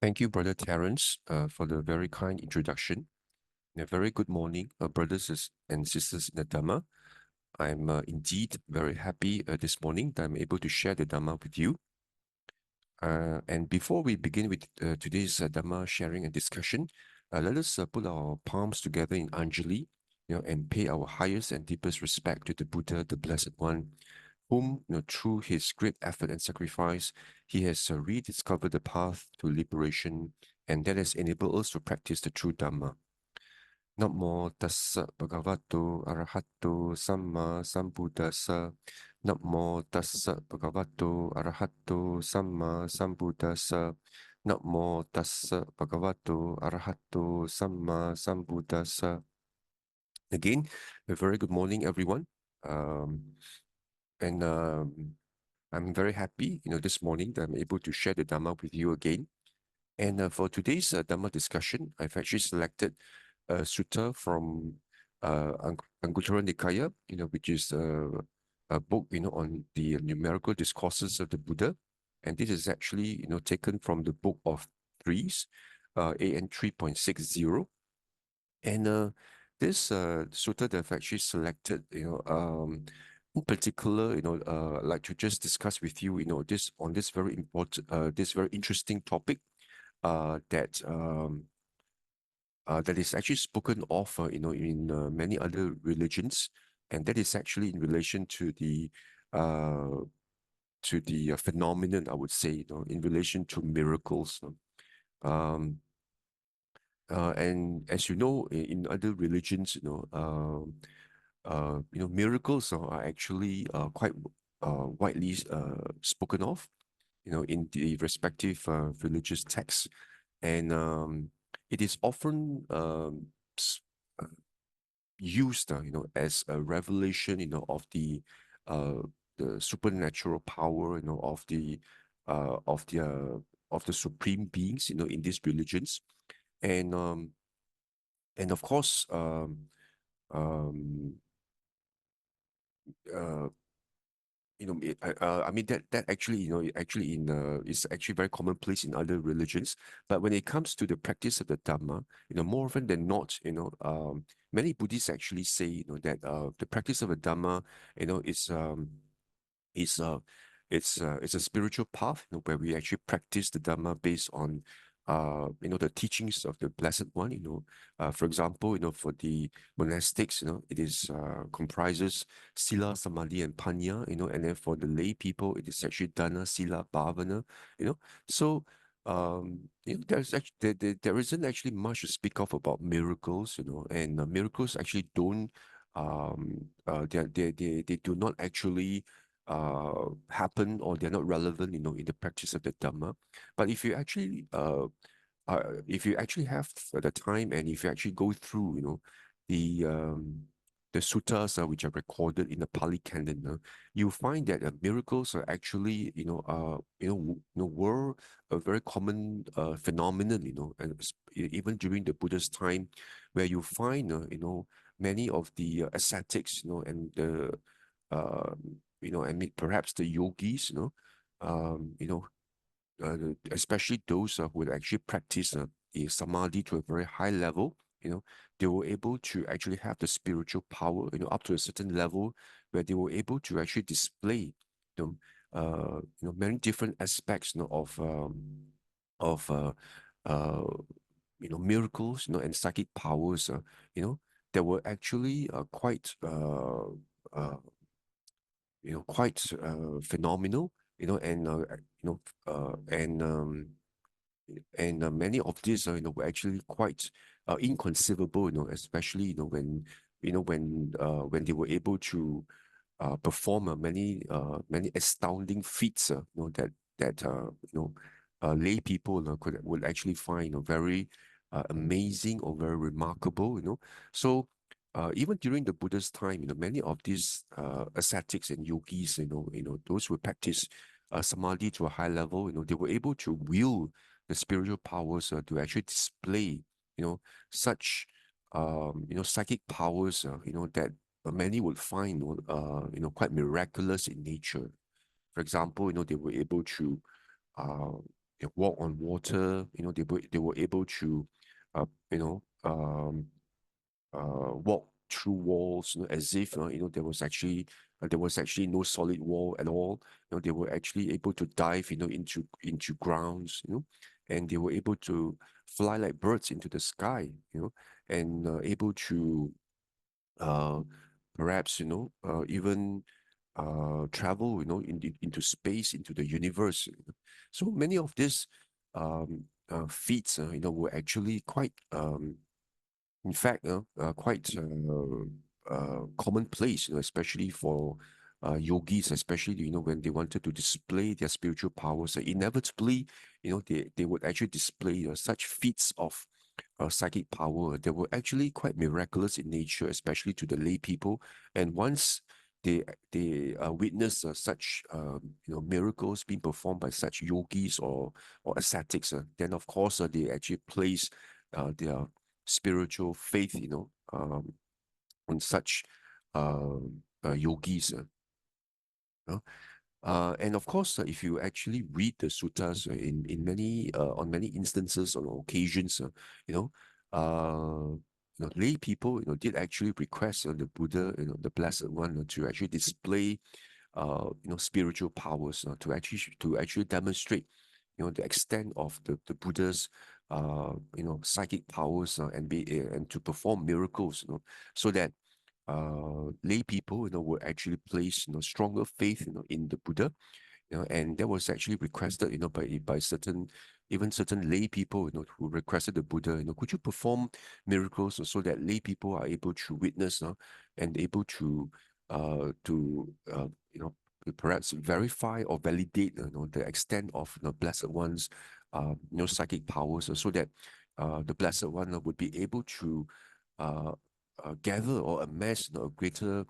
Thank you, Brother Terence, for the very kind introduction. And a very good morning, brothers and sisters in the Dhamma. I'm indeed very happy this morning that I'm able to share the Dhamma with you. And before we begin with today's Dhamma sharing and discussion, let us put our palms together in Anjali, and pay our highest and deepest respect to the Buddha, the Blessed One, whom, through his great effort and sacrifice, he has rediscovered the path to liberation, and that has enabled us to practice the true Dhamma. Namo tassa bhagavato arahato samma sambuddhassa. Namo tassa bhagavato arahato samma sambuddhassa. Namo tassa bhagavato arahato samma sambuddhassa. Again, a very good morning, everyone. Um, and I'm very happy, this morning that I'm able to share the Dhamma with you again. And for today's Dhamma discussion, I've actually selected a sutta from Anguttara Nikaya, which is a book, on the numerical discourses of the Buddha. And this is actually, taken from the Book of Threes, AN 3.60. And this sutta that I've actually selected, in particular, I'd like to just discuss with you, this on this very important, this very interesting topic, that that is actually spoken of, in many other religions, and that is actually in relation uh, to the phenomenon, I would say, in relation to miracles. Um, and as you know, in other religions, miracles are actually quite widely spoken of, in the respective religious texts, and it is often uh, used, as a revelation, uh, the supernatural power, of the supreme beings, in these religions, and and of course, um, uh, I mean that actually, actually is actually very commonplace in other religions. But when it comes to the practice of the Dhamma, more often than not, many Buddhists actually say, that the practice of the Dhamma, is it's a spiritual path, where we actually practice the Dhamma based on the teachings of the Blessed One. For example, for the monastics, it is comprises Sila, Samadhi, and Panya. And then for the lay people, it is actually Dana, Sila, Bhavana. So there's actually there isn't actually much to speak of about miracles. And miracles actually don't they do not actually happen, or they're not relevant, in the practice of the Dhamma. But if you actually have the time, and if you actually go through, the um, the suttas, which are recorded in the Pali Canon, you find that miracles are actually, were a very common phenomenon, and even during the Buddha's time, where you find, many of the ascetics, uh, perhaps the yogis, especially those who would actually practice the samadhi to a very high level, they were able to actually have the spiritual power, up to a certain level, where they were able to actually display, many different aspects, of uh, miracles, and psychic powers, that were actually uh, quite phenomenal, and many of these, were actually quite inconceivable, especially, when they were able to perform many astounding feats, that lay people would actually find, very amazing, or very remarkable. So even during the Buddha's time, many of these ascetics and yogis, those who practice samadhi to a high level, they were able to wield the spiritual powers to actually display, such psychic powers, that many would find, quite miraculous in nature. For example, they were able to uh, walk on water. They were able to, you know, walk through walls, as if there was actually no solid wall at all. They were actually able to dive, into grounds, and they were able to fly like birds into the sky, and able to uh, perhaps even travel, into space, into the universe. So many of these feats, were actually quite in fact, quite commonplace, especially for yogis, especially when they wanted to display their spiritual powers. Inevitably, they would actually display such feats of psychic power. They were actually quite miraculous in nature, especially to the lay people. And once they witness such miracles being performed by such yogis or ascetics, then of course they actually place their spiritual faith, on such yogis. You know? And of course, if you actually read the suttas in many on many instances on occasions, you know, lay people, did actually request the Buddha, the Blessed One, to actually display, spiritual powers, to actually demonstrate, the extent of the Buddha's, psychic powers, and to perform miracles, so that lay people, will actually place, stronger faith, in the Buddha, and that was actually requested, by certain lay people, who requested the Buddha, could you perform miracles so that lay people are able to witness, and able to perhaps verify or validate, the extent of the Blessed One's, psychic powers, so that the Blessed One would be able to uh, gather or amass, a greater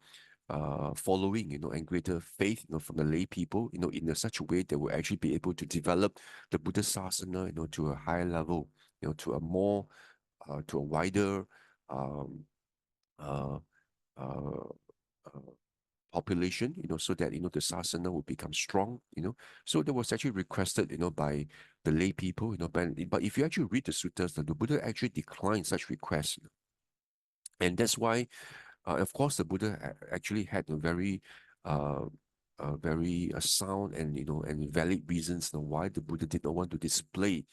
following, and greater faith, from the lay people, in such a way that will actually be able to develop the Buddha Sasana, to a higher level, to a more, to a wider um, uh, uh, uh, population, so that, the Sasana will become strong, So that was actually requested, by the lay people, but if you actually read the suttas, the Buddha actually declined such requests. And that's why, of course, the Buddha actually had a very sound and and valid reasons, why the Buddha did not want to display,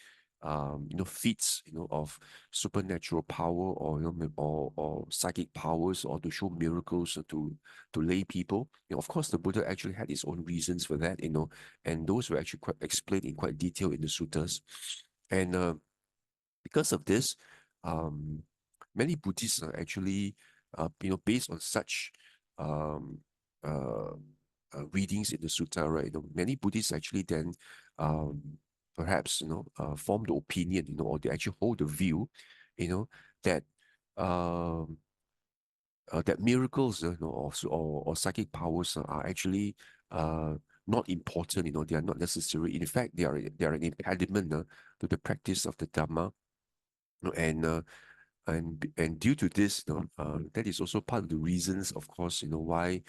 feats, of supernatural power, or or psychic powers, or to show miracles to lay people. Of course, the Buddha actually had his own reasons for that, and those were actually quite explained in quite detail in the suttas. And because of this, um, many Buddhists are actually, based on such um, uh, readings in the sutta, right? Many Buddhists actually then, um, perhaps, form the opinion, or they actually hold the view, that um, that miracles, or psychic powers are actually not important. They are not necessary. In fact, they are an impediment to the practice of the Dhamma. And and due to this, that is also part of the reasons, of course, why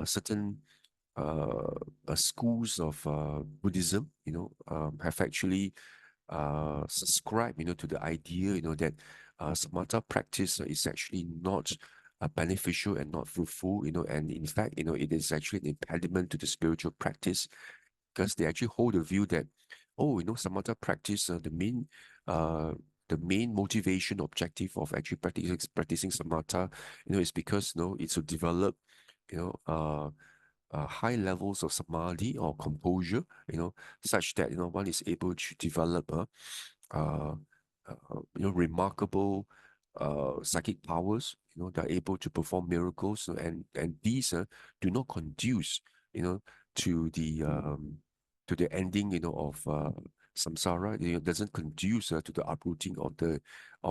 certain schools of Buddhism, have actually subscribed, to the idea, that samatha practice is actually not beneficial and not fruitful, and in fact, it is actually an impediment to the spiritual practice, because they actually hold the view that, oh, samatha practice, uh, the main motivation objective of actually practicing samatha, is because, it's to develop, you know, uh, high levels of samadhi or composure, such that, one is able to develop uh, remarkable psychic powers, that are able to perform miracles, and these do not conduce, to the um, to the ending, of samsara. Doesn't conduce to the uprooting of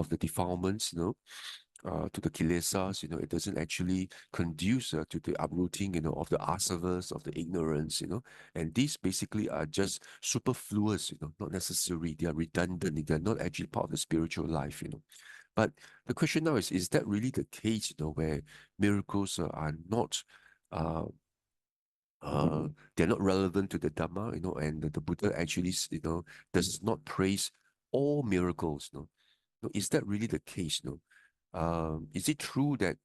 the defilements, to the kilesas. It doesn't actually conduce to the uprooting, of the asavas, of the ignorance. And these basically are just superfluous, not necessary. They are redundant. They are not actually part of the spiritual life. But the question now is that really the case, where miracles are not uh, they're not relevant to the Dhamma, and the Buddha actually, does not praise all miracles, Is that really the case, Is it true that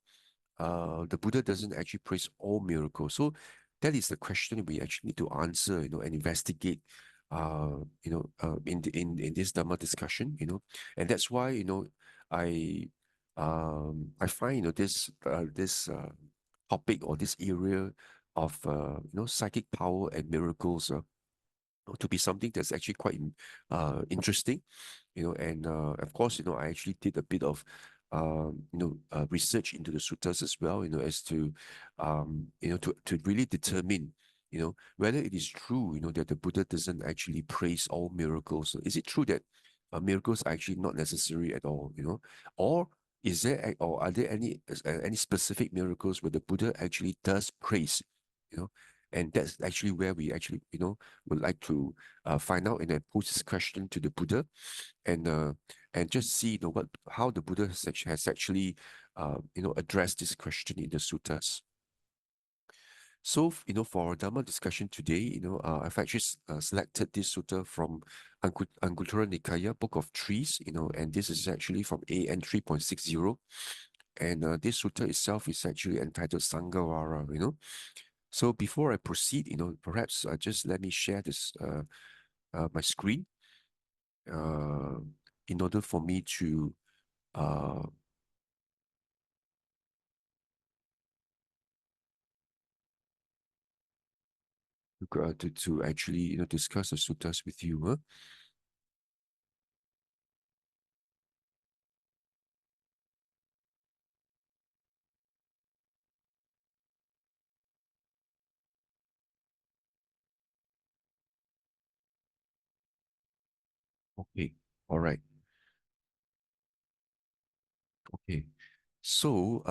the Buddha doesn't actually praise all miracles? So that is the question we actually need to answer, and investigate, in this Dhamma discussion, and that's why, I I find, this topic or this area of psychic power and miracles to be something that's actually quite interesting, and of course, I actually did a bit of research into the suttas as well, as to to really determine, whether it is true, that the Buddha doesn't actually praise all miracles. Is it true that miracles are actually not necessary at all, or or are there any specific miracles where the Buddha actually does praise, you know? And that's actually where we actually, would like to find out and then pose this question to the Buddha, and just see, how the Buddha has actually addressed this question in the suttas. So, for our Dhamma discussion today, I've actually selected this sutta from Anguttara Nikaya, Book of Trees, and this is actually from AN 3.60. And this sutta itself is actually entitled Sangarava, So before I proceed, perhaps just let me share this my screen uh, in order for me to uh, to actually discuss the suttas with you. Huh? Okay, all right. Okay, so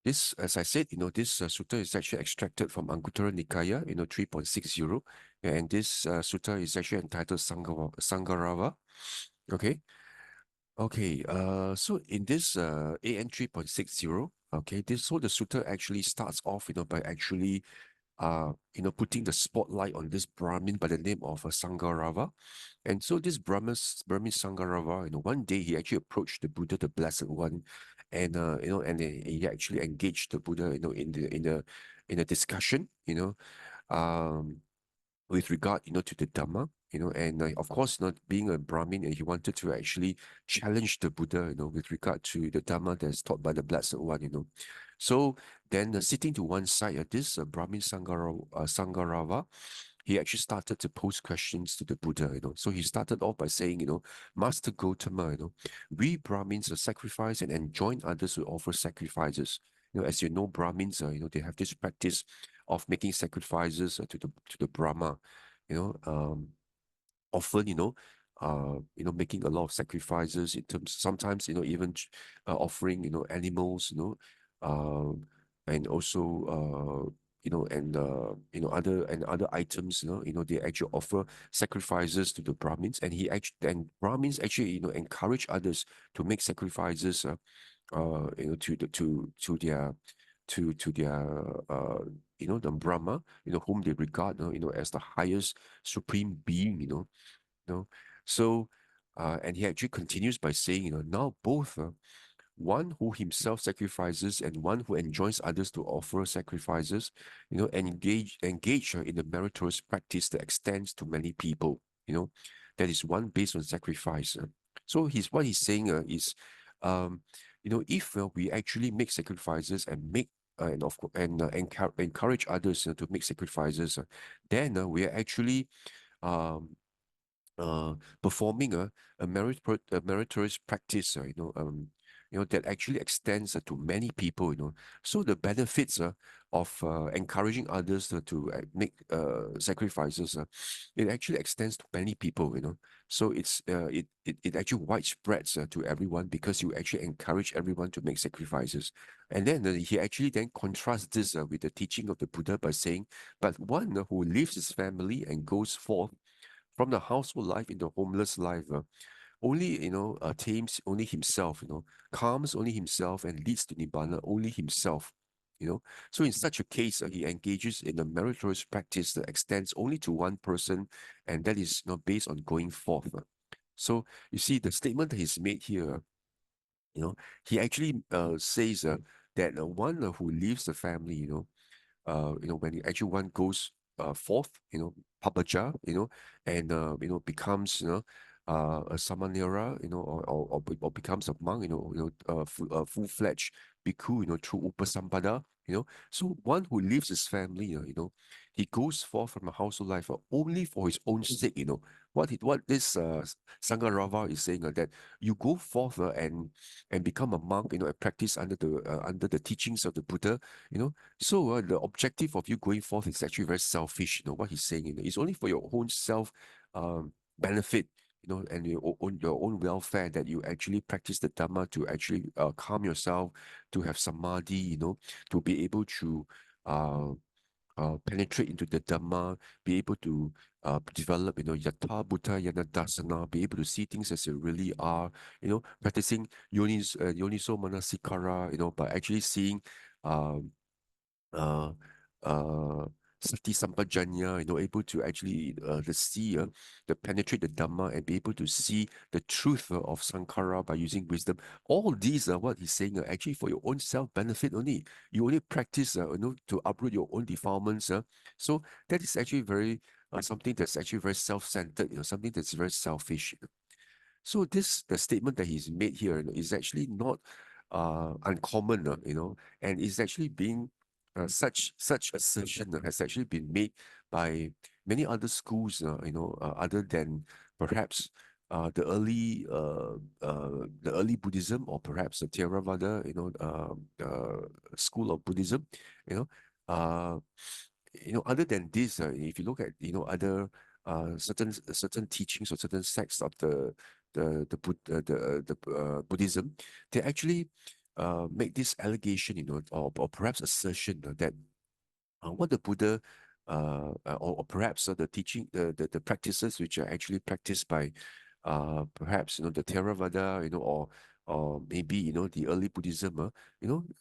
this, as I said, this sutta is actually extracted from Anguttara Nikaya, 3.60, and this sutta is actually entitled Sangarava. Okay, okay. So in this AN 3.60, okay, the sutta actually starts off, by actually putting the spotlight on this Brahmin by the name of Sangarava. And so this Brahmin Sangarava, one day he actually approached the Buddha, the Blessed One, and and he actually engaged the Buddha, in a discussion, um, with regard, to the Dhamma, and of course, not being a Brahmin, and he wanted to actually challenge the Buddha, with regard to the Dhamma that's taught by the Blessed One, So then, sitting to one side, this Brahmin Sangarava, he actually started to pose questions to the Buddha, So he started off by saying, Master Gautama, we Brahmins sacrifice and enjoin others to offer sacrifices. As you know, Brahmins, they have this practice of making sacrifices to the Brahma, you know, often, making a lot of sacrifices in terms, sometimes, even offering, animals, and also, other items, they actually offer sacrifices to the Brahmins, and Brahmins actually, encourage others to make sacrifices, to their the Brahma, whom they regard, as the highest supreme being, you know. So, and he actually continues by saying, now both one who himself sacrifices and one who enjoins others to offer sacrifices, engage in the meritorious practice that extends to many people, that is one based on sacrifice. So what he's saying is, um, if we actually make sacrifices and make and of course and encourage others to make sacrifices, then we are actually um, uh, performing a meritorious practice, that actually extends to many people, So the benefits of encouraging others to make sacrifices, it actually extends to many people, So it actually widespreads to everyone because you actually encourage everyone to make sacrifices. And then he actually then contrasts this with the teaching of the Buddha by saying, but one who leaves his family and goes forth from the household life into homeless life, only, tames only himself, calms only himself and leads to Nibbana only himself. So in such a case, he engages in a meritorious practice that extends only to one person, and that is based on going forth. So you see the statement that he's made here, he actually says that one who leaves the family, when actually one goes forth, papaja, and becomes, a samanera, or becomes a monk, full-fledged bhikkhu, through upasampada, So one who leaves his family, he goes forth from a household life only for his own sake, what this Sangarava is saying that you go forth and become a monk, and practice under the teachings of the Buddha, so the objective of you going forth is actually very selfish. What he's saying, it's only for your own self benefit, and your own welfare that you actually practice the Dhamma to actually calm yourself, to have samadhi, to be able to uh, penetrate into the Dhamma, be able to develop, yatha bhuta yana dasana, be able to see things as they really are, practicing yoniso manasikara, by actually seeing um, uh, uh, sati sampajanya, able to actually the penetrate the Dhamma and be able to see the truth of Sankara by using wisdom. All these are what he's saying actually for your own self benefit only. You only practice, to uproot your own defilements. So that is actually very something that's actually very self-centered, something that's very selfish. So the statement that he's made here, is actually not uncommon, and is actually being such assertion has actually been made by many other schools, other than perhaps the early Buddhism, or perhaps the Theravada, school of Buddhism, you know. Uh, other than this, if you look at other certain teachings or certain sects of the Buddhism, they actually make this allegation, or perhaps assertion that what the Buddha or perhaps the teaching the practices which are actually practiced by perhaps the Theravada, or maybe the early Buddhism,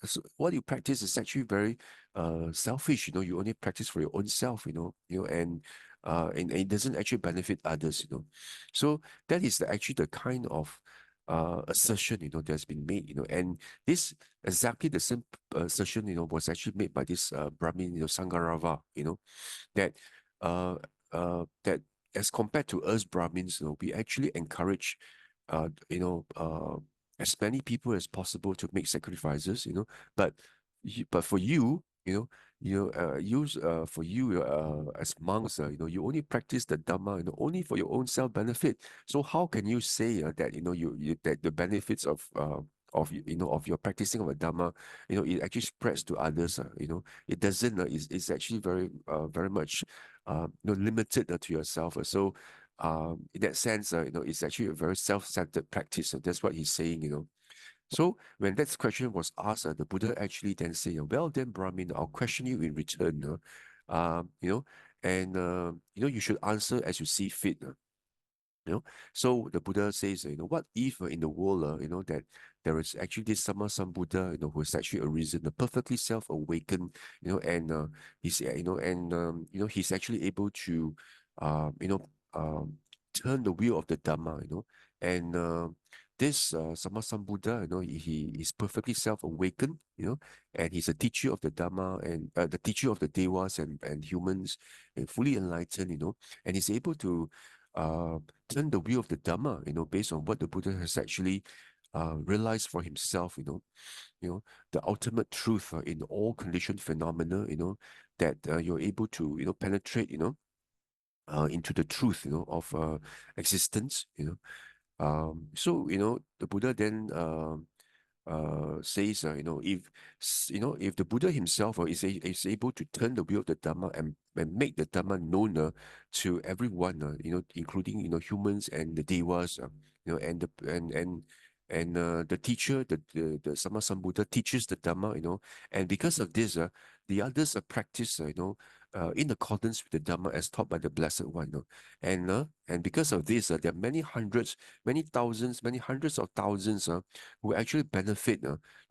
so what you practice is actually very selfish. You only practice for your own self, and it doesn't actually benefit others. So that is actually the kind of assertion that's been made, and this exactly the same assertion was actually made by this Brahmin, Sangarava, that uh that as compared to us Brahmins, we actually encourage as many people as possible to make sacrifices, but but for you, for you as monks, you only practice the Dhamma, only for your own self benefit. So how can you say that that the benefits of your practicing of a Dhamma, it actually spreads to others, it doesn't, it's actually very much limited to yourself. So in that sense, it's actually a very self-centered practice. That's what he's saying, So when that question was asked, the Buddha actually then said, well then, Brahmin, I'll question you in return, and you should answer as you see fit. So the Buddha says, what if in the world, that there is actually this Sammasambuddha, who has actually arisen, perfectly self-awakened, and he's actually able to, turn the wheel of the Dhamma, and this Sammasambuddha, he is perfectly self-awakened, and he's a teacher of the Dhamma and the teacher of the Devas and humans, and fully enlightened, and he's able to uh, turn the wheel of the Dhamma, based on what the Buddha has actually realized for himself, the ultimate truth in all conditioned phenomena, that you're able to, penetrate, into the truth, of existence, So, the Buddha then says, if the Buddha himself is able to turn the wheel of the Dhamma and make the Dhamma known to everyone, including humans and the devas, and the teacher, the Sammasambuddha teaches the Dhamma, and because of this, the others practice, in accordance with the Dhamma as taught by the Blessed One. And because of this, there are many hundreds, many thousands, many hundreds of thousands who actually benefit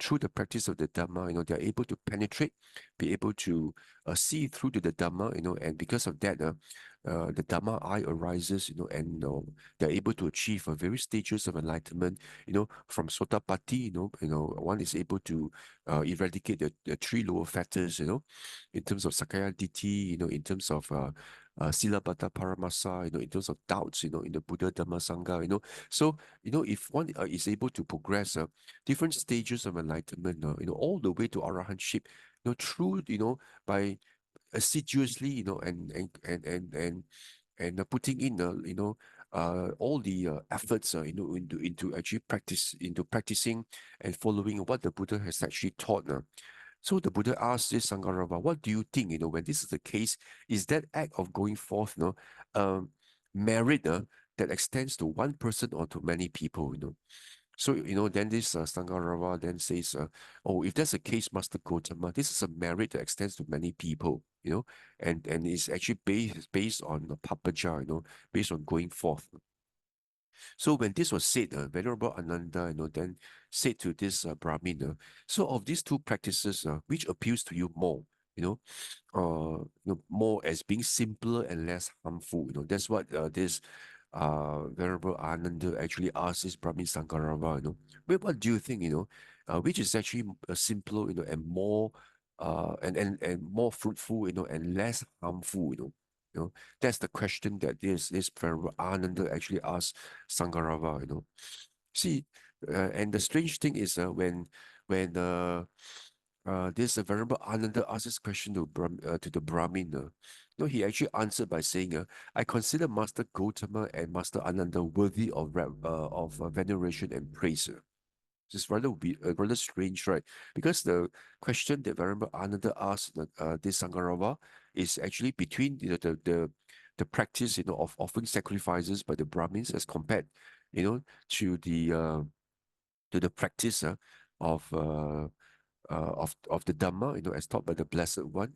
through the practice of the Dhamma. They are able to penetrate, be able to see through to the Dhamma, and because of that, the Dhamma eye arises, and they're able to achieve various stages of enlightenment, from Sotapatti, one is able to eradicate the three lower fetters, in terms of Sakaya Ditti, in terms of Silabata Paramasa, in terms of doubts, in the Buddha Dhamma Sangha, So, if one is able to progress different stages of enlightenment, all the way to arahantship, through, by assiduously, and putting in, all the efforts, into actually practicing and following what the Buddha has actually taught. So the Buddha asked this Sangarava, what do you think, when this is the case, is that act of going forth, merit that extends to one person or to many people, So, then this Sangarava then says, oh, if that's the case, Master Gotama, this is a merit that extends to many people, and is actually based on papaja, based on going forth. So when this was said, Venerable Ananda, then said to this Brahmin, so of these two practices, which appeals to you more? More as being simpler and less harmful. That's what this Venerable Ananda actually asked this Brahmin Sankarava, But what do you think, which is actually simpler, and more and more fruitful, and less harmful, That's the question that this Venerable Ananda actually asked Sankarava, See, and the strange thing is when this Venerable Ananda asked this question to the Brahmin. He actually answered by saying, I consider Master Gotama and Master Ananda worthy of veneration and praise. It's rather strange, right? Because the question that Venerable Ananda asked this Sangarava is actually between the practice of offering sacrifices by the Brahmins as compared to the practice of of the Dhamma, as taught by the Blessed One,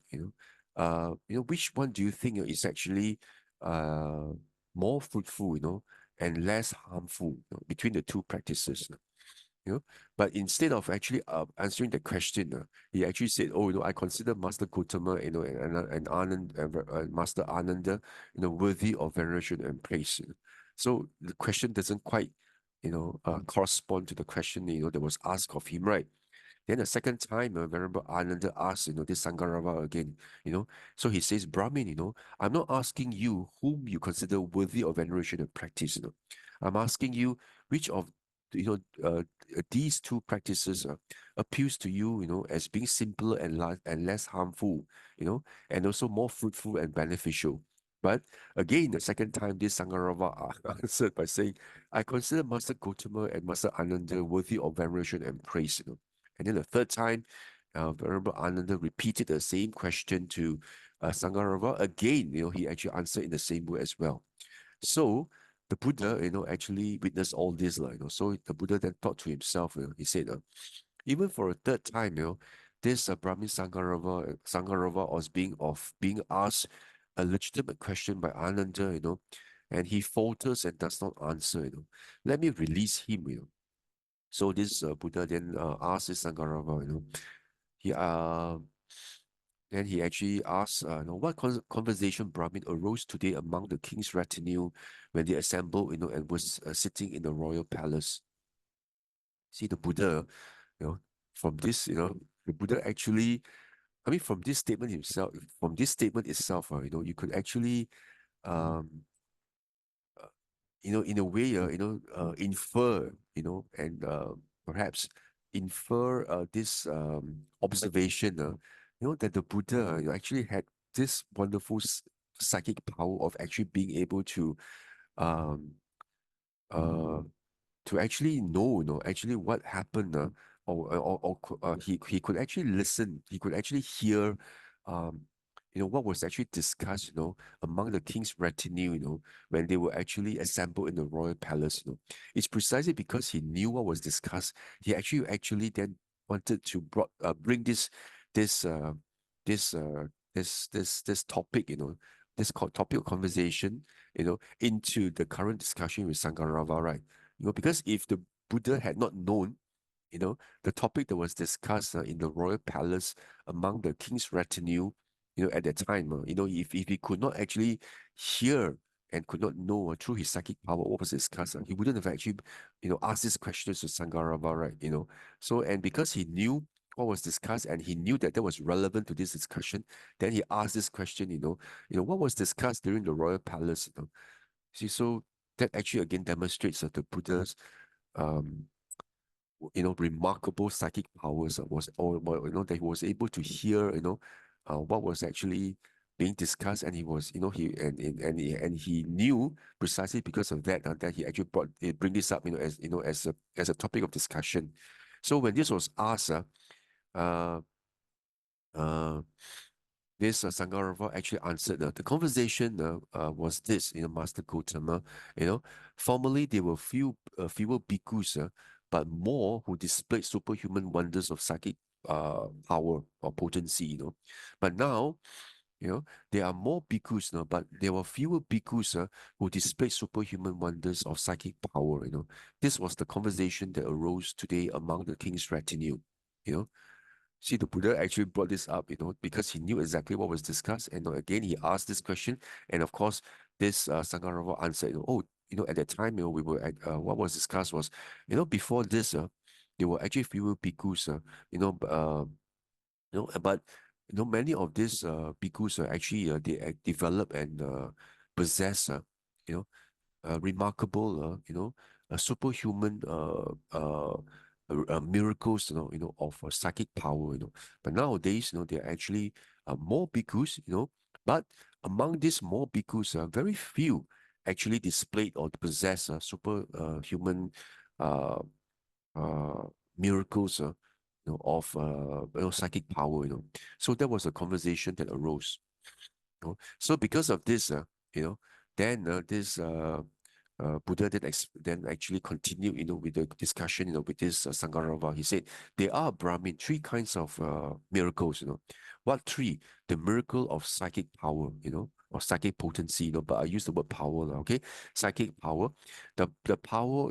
which one do you think is actually uh, more fruitful, and less harmful, between the two practices, you know? But instead of actually answering the question, he actually said, "Oh, I consider Master Gautama, and Anand, Master Ananda, worthy of veneration and praise." So the question doesn't quite, correspond to the question, that was asked of him, right? Then the second time, Venerable Ananda asked, this Sangarava again, so he says, Brahmin, I'm not asking you whom you consider worthy of veneration and practice, I'm asking you which of, these two practices appeals to you, as being simpler and less harmful, and also more fruitful and beneficial. But again, the second time, this Sangarava answered by saying, I consider Master Gautama and Master Ananda worthy of veneration and praise, And then the third time, Venerable Ananda repeated the same question to Sangarava. Again, he actually answered in the same way as well. So the Buddha, actually witnessed all this, So the Buddha then thought to himself, he said, even for a third time, this Brahmin Sangarava was being asked a legitimate question by Ananda, and he falters and does not answer, Let me release him, So this Buddha then asked this Sangarava, he then he actually asked, what conversation Brahmin arose today among the king's retinue when they assembled, and was sitting in the royal palace. See the Buddha, from this, the Buddha actually, I mean, from this statement itself, you could actually, um, in a way, infer, and perhaps infer this observation, that the Buddha actually had this wonderful psychic power of actually being able um, uh, to actually know, actually what happened, he could actually listen, he could actually hear, um, what was actually discussed, among the king's retinue, when they were actually assembled in the royal palace, It's precisely because he knew what was discussed, he actually then wanted to bring this, this, this topic, topic of conversation, into the current discussion with Sangarava, right? Because if the Buddha had not known, the topic that was discussed in the royal palace among the king's retinue, at that time, if he could not actually hear and could not know through his psychic power what was discussed, he wouldn't have actually, asked these questions to Sangarava, right? So, and because he knew what was discussed and he knew that was relevant to this discussion, then he asked this question, what was discussed during the royal palace, See, so that actually again demonstrates the Buddha's um remarkable psychic powers was all that he was able to hear, what was actually being discussed, and he was, he knew precisely because of that that he actually bring this up, as a topic of discussion. So when this was asked, uh, uh, this Sangarava actually answered the conversation was this, Master Gautama, formerly there were fewer bhikkhus, but more who displayed superhuman wonders of psychic power or potency, But now, there are more bhikkhus now, but there were fewer bhikkhus who displayed superhuman wonders of psychic power, This was the conversation that arose today among the king's retinue, you know. See, the Buddha actually brought this up, because he knew exactly what was discussed. And again, he asked this question. And of course, this Sangarava answered, at that time, we were at, what was discussed was, before this, there were actually fewer bhikkhus, but, many of these bhikkhus actually, they develop and possess, you know, remarkable, superhuman miracles, of psychic power, But nowadays, there are actually more bhikkhus, but among these more bhikkhus, very few actually displayed or possess superhuman uh, uh, miracles, of psychic power, So that was a conversation that arose. So because of this, you know, then this Buddha then actually continued, with the discussion, with this Sangarava. He said there are Brahmin three kinds of miracles, What three? The miracle of psychic power, or psychic potency, but I use the word power, okay? Psychic power, the power,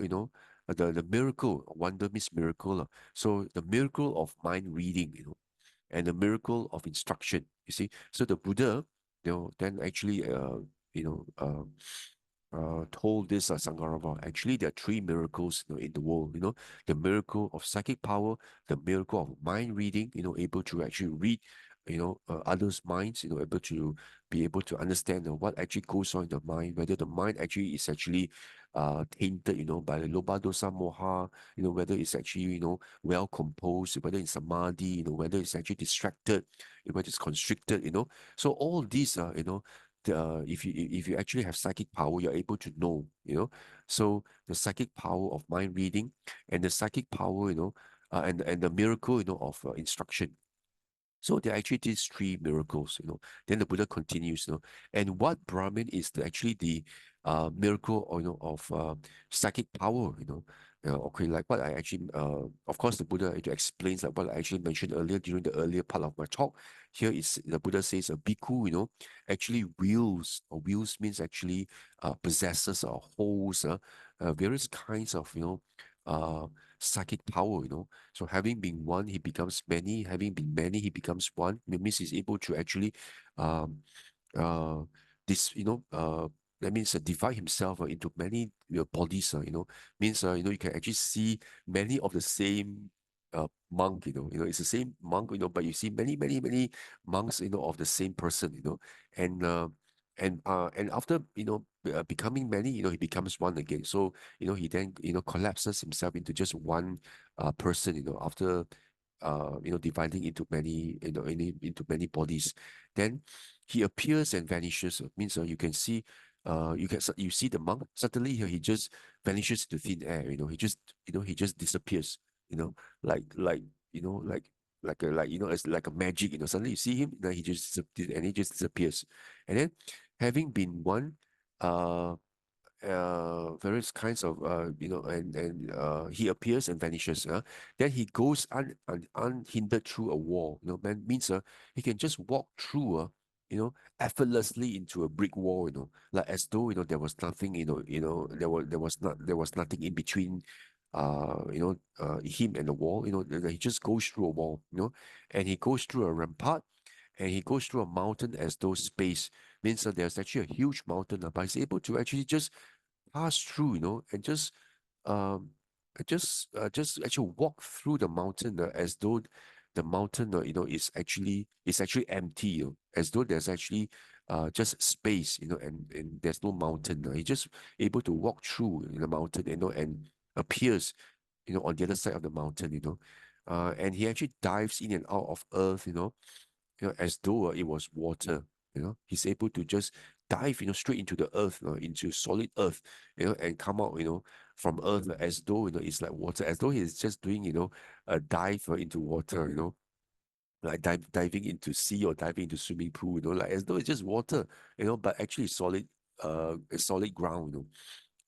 the miracle, wonder means miracle. So the miracle of mind reading, and the miracle of instruction. You see, so the Buddha, then actually, you know, told this Sangarava, actually there are three miracles, in the world, the miracle of psychic power, the miracle of mind reading, able to actually read, others' minds, able to be able to understand what actually goes on in the mind, whether the mind actually is actually tainted, by the loba dosa moha, whether it's actually, well composed, whether it's samadhi, whether it's actually distracted, whether it's constricted, So all these are, if you actually have psychic power, you're able to know, So the psychic power of mind reading and the psychic power, and the miracle, of instruction. So there are actually these three miracles, Then the Buddha continues, and what Brahmin is actually the miracle, or, of psychic power, okay, like what I actually, of course, the Buddha actually explains like what I actually mentioned earlier during the earlier part of my talk. Here is the Buddha says a bhikkhu, actually wields, or wields means actually possesses or holds various kinds of, uh, psychic power, So having been one, he becomes many. Having been many, he becomes one. It means he's able to actually, um, uh, this, that means divide himself into many, bodies. Means you can actually see many of the same monk. It's the same monk. But you see many, many, many monks. Of the same person. And and after becoming many, he becomes one again. So he then collapses himself into just one person. After dividing into many, into many bodies, then he appears and vanishes. Means you can see, you see the monk suddenly he just vanishes into thin air. He just disappears. You know, like you know like it's like a magic. Suddenly you see him, then he just disappears, and he just disappears, and then having been one, uh various kinds of and he appears and vanishes. Then he goes unhindered through a wall. Man means he can just walk through effortlessly into a brick wall. Like as though there was nothing. There was nothing in between. Him and the wall. He just goes through a wall. And he goes through a rampart, and he goes through a mountain as though space means that there's actually a huge mountain, but he's able to actually just pass through, and um just actually walk through the mountain as though the mountain, is actually empty, as though there's actually just space, and there's no mountain. He just able to walk through the mountain, and appears, on the other side of the mountain, and he actually dives in and out of earth, as though it was water. He's able to just dive, straight into the earth, into solid earth, and come out, from earth as though, it's like water, as though he's just doing, a dive into water, like diving into sea or diving into swimming pool, like as though it's just water, but actually solid ground,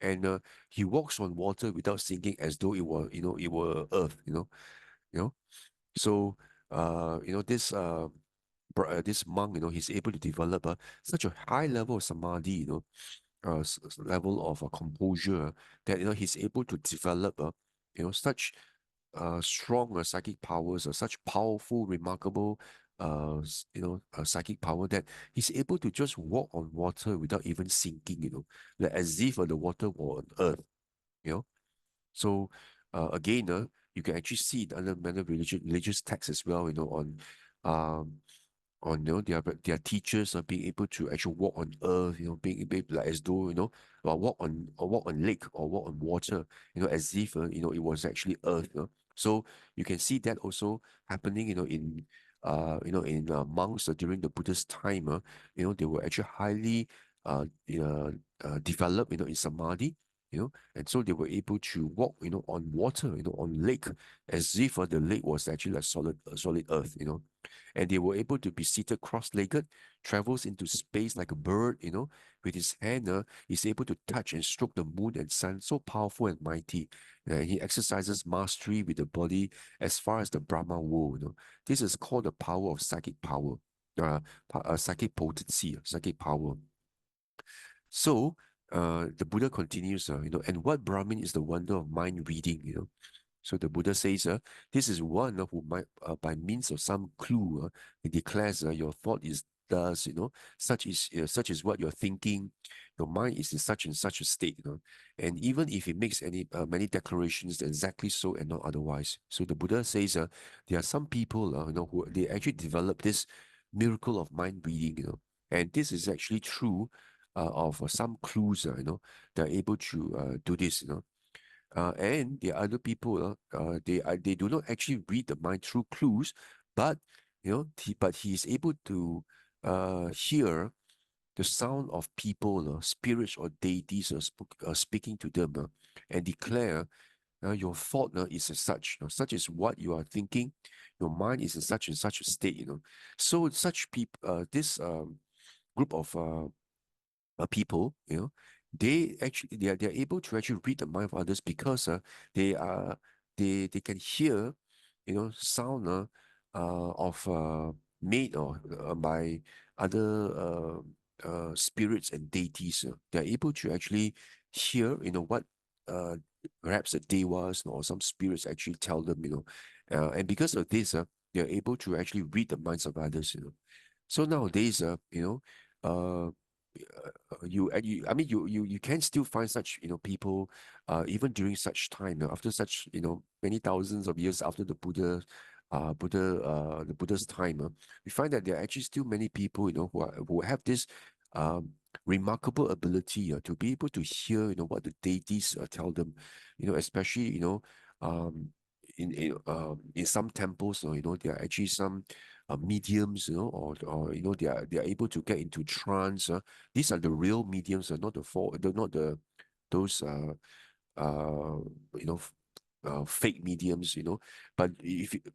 and he walks on water without sinking, as though it were earth, you know. So, this monk, he's able to develop such a high level of samadhi, level of composure, that he's able to develop such strong psychic powers, such powerful, remarkable psychic power, that he's able to just walk on water without even sinking, like as if the water were on earth, you know. So again, you can actually see it under many religious texts as well, um their teachers are being able to actually walk on earth, being able, like as though, or walk on lake or walk on water, as if it was actually earth. So you can see that also happening, in monks during the Buddhist time. They were actually highly developed, in samadhi. And so they were able to walk, on water, on lake, as if the lake was actually like solid earth. And they were able to be seated cross-legged, travels into space like a bird, with his hand, he's able to touch and stroke the moon and sun, so powerful and mighty. He exercises mastery with the body as far as the Brahma world. This is called the power of psychic power, psychic potency, psychic power. So, the Buddha continues, and what Brahmin is the wonder of mind reading, So the Buddha says, this is one who might, by means of some clue, he declares, your thought is thus, such is what you're thinking. Your mind is in such and such a state, And even if he makes many declarations, exactly so and not otherwise. So the Buddha says, there are some people, who they actually develop this miracle of mind reading, And this is actually true of some clues, they're able to do this, and the other people, they do not actually read the mind through clues, but he is able to hear the sound of people, spirits or deities speaking to them, and declare your thought is as such, such is what you are thinking. Your mind is in such and such a state, So such people, this group of people, they are able to actually read the mind of others, because they are they can hear, sound of made or by other spirits and deities. They're able to actually hear, what uh perhaps the devas or some spirits actually tell them, and because of this, they're able to actually read the minds of others, So nowadays, I mean, you can still find such, people, even during such time, after such, many thousands of years after the Buddha's time, we find that there are actually still many people, who have this um remarkable ability to be able to hear, what the deities tell them, especially, um in some temples, there are actually some mediums, or they are able to get into trance. These are the real mediums, not the those uh, you know f- fake mediums, but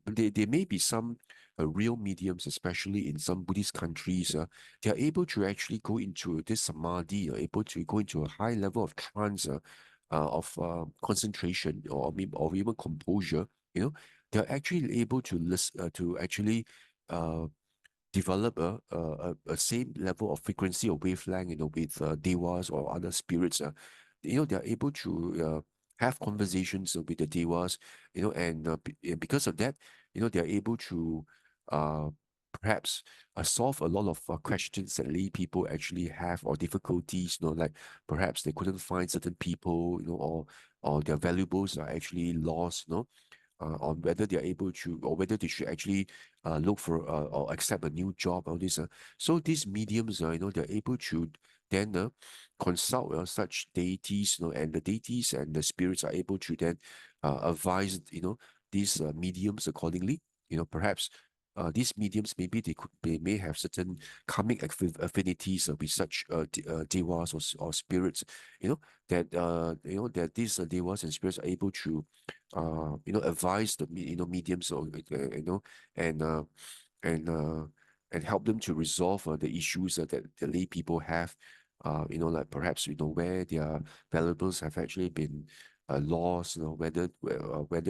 there may be some real mediums, especially in some Buddhist countries. They are able to actually go into this samadhi, able to go into a high level of trance, of concentration, or even composure. They're actually able to listen, to actually uh, develop a same level of frequency or wavelength, with devas or other spirits. They're able to have conversations with the devas, and because of that, they're able to uh, perhaps solve a lot of questions that lay people actually have, or difficulties, like perhaps they couldn't find certain people, or their valuables are actually lost, on whether they are able to, or whether they should actually look for or accept a new job, all this. So these mediums, they're able to then consult such deities, and the deities and the spirits are able to then advise, these mediums accordingly. Perhaps these mediums, maybe they may have certain karmic affinities with such devas, or spirits, that these devas and spirits are able to advise the mediums, or and uh, and uh, and help them to resolve the issues that the lay people have. Like perhaps where their valuables have actually been lost. Whether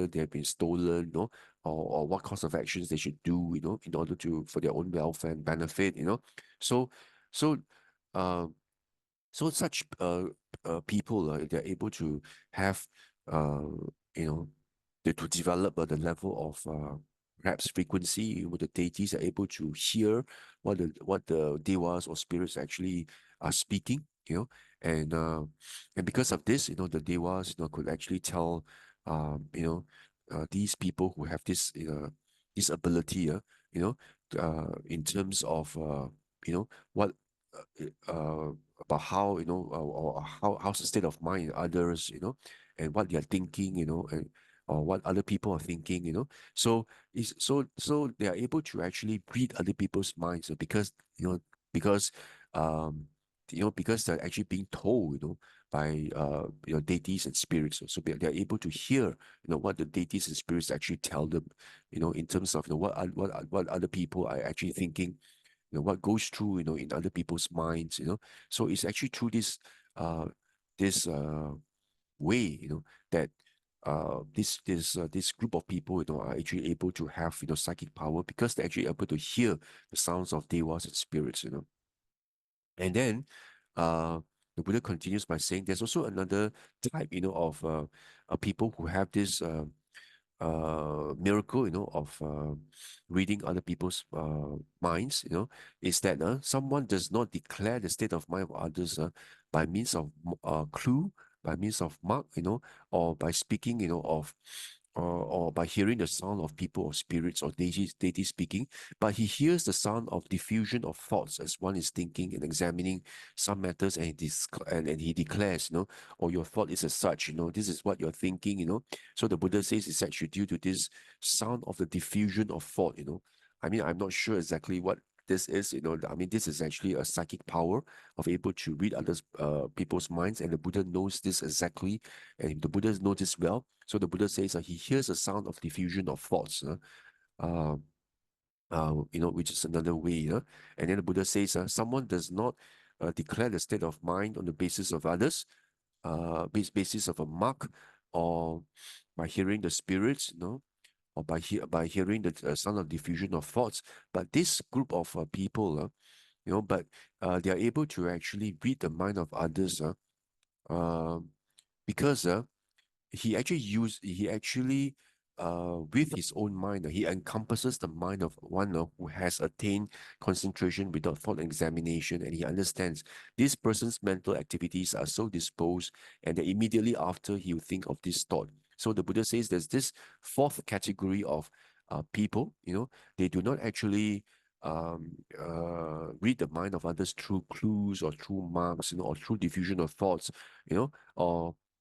they have been stolen. Or what course of actions they should do. In order to, for their own welfare and benefit. So so. Um, so such people, they're able to have uh, you know to develop the level of perhaps frequency with the deities, are able to hear what the devas or spirits actually are speaking, and because of this, the devas, could actually tell these people who have this ability, in terms of what about how, or how's the state of mind in others, and what they're thinking, and or what other people are thinking. So they are able to actually read other people's minds, because um because they're actually being told, by deities and spirits. So they're able to hear, what the deities and spirits actually tell them, in terms of, what other people are actually thinking, what goes through, in other people's minds. So it's actually through this way, that this group of people, are actually able to have, psychic power, because they're actually able to hear the sounds of devas and spirits. And then the Buddha continues by saying there's also another type, of people who have this miracle, of reading other people's minds, is that someone does not declare the state of mind of others by means of clue, by means of mark, or by speaking, of or by hearing the sound of people or spirits or deity speaking, but he hears the sound of diffusion of thoughts as one is thinking and examining some matters, and and he declares, or your thought is as such, this is what you're thinking. So the Buddha says it's actually due to this sound of the diffusion of thought. I mean, I'm not sure exactly what this is. I mean, this is actually a psychic power of able to read others people's minds, and the Buddha knows this exactly, and the Buddha knows this well. So the Buddha says he hears a sound of diffusion of thoughts, uh, which is another way. And then the Buddha says someone does not declare the state of mind on the basis of others, basis of a mark, or by hearing the spirits, or by hearing the sound of diffusion of thoughts. But this group of people, but they are able to actually read the mind of others, uh, because he actually with his own mind, he encompasses the mind of one who has attained concentration without thought examination, and he understands this person's mental activities are so disposed, and that immediately after he will think of this thought. So the Buddha says there's this fourth category of people, they do not actually read the mind of others through clues or through marks, or through diffusion of thoughts,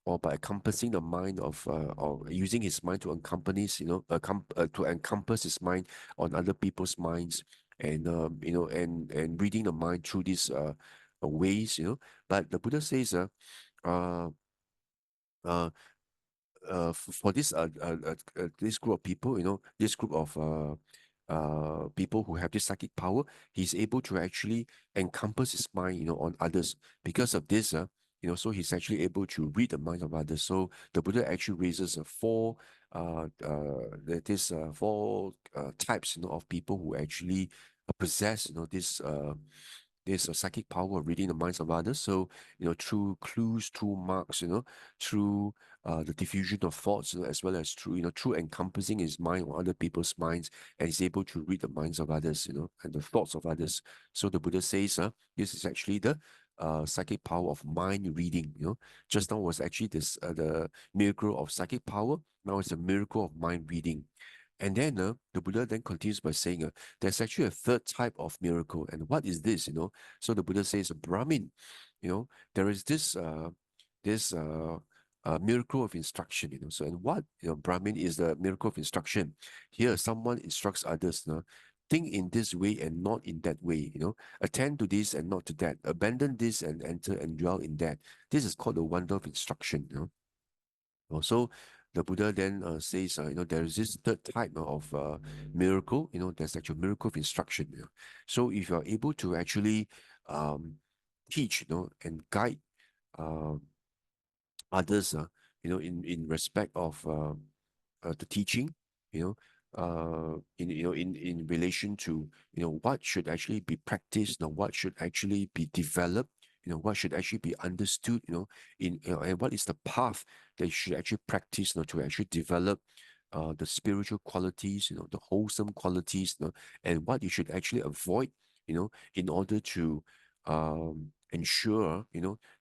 or by encompassing the mind of or using his mind to encompass, to encompass his mind on other people's minds, and and reading the mind through these ways. But the Buddha says uh, uh for this group of people, this group of people who have this psychic power, he's able to actually encompass his mind, on others. Because of this, so he's actually able to read the minds of others. So the Buddha actually raises four types, of people who actually possess, this psychic power of reading the minds of others. So, through clues, through marks, through the diffusion of thoughts, as well as through encompassing his mind or other people's minds, and he's able to read the minds of others, and the thoughts of others. So the Buddha says, this is actually the psychic power of mind reading. Just now was actually the miracle of psychic power. Now it's a miracle of mind reading. And then the Buddha then continues by saying, there's actually a third type of miracle. And what is this? So the Buddha says, Brahmin, there is this miracle of instruction. So, and what Brahmin is the miracle of instruction. Here, someone instructs others. Think in this way and not in that way. Attend to this and not to that. Abandon this and enter and dwell in that. This is called the wonder of instruction. So the Buddha then says, there is this third type of miracle, there's actually a miracle of instruction. So if you are able to actually um, teach, and guide uh, others, in respect of the teaching, in relation to, what should actually be practiced, what should actually be developed, what should actually be understood, and what is the path that you should actually practice, to actually develop the spiritual qualities, the wholesome qualities, and what you should actually avoid, in order to ensure,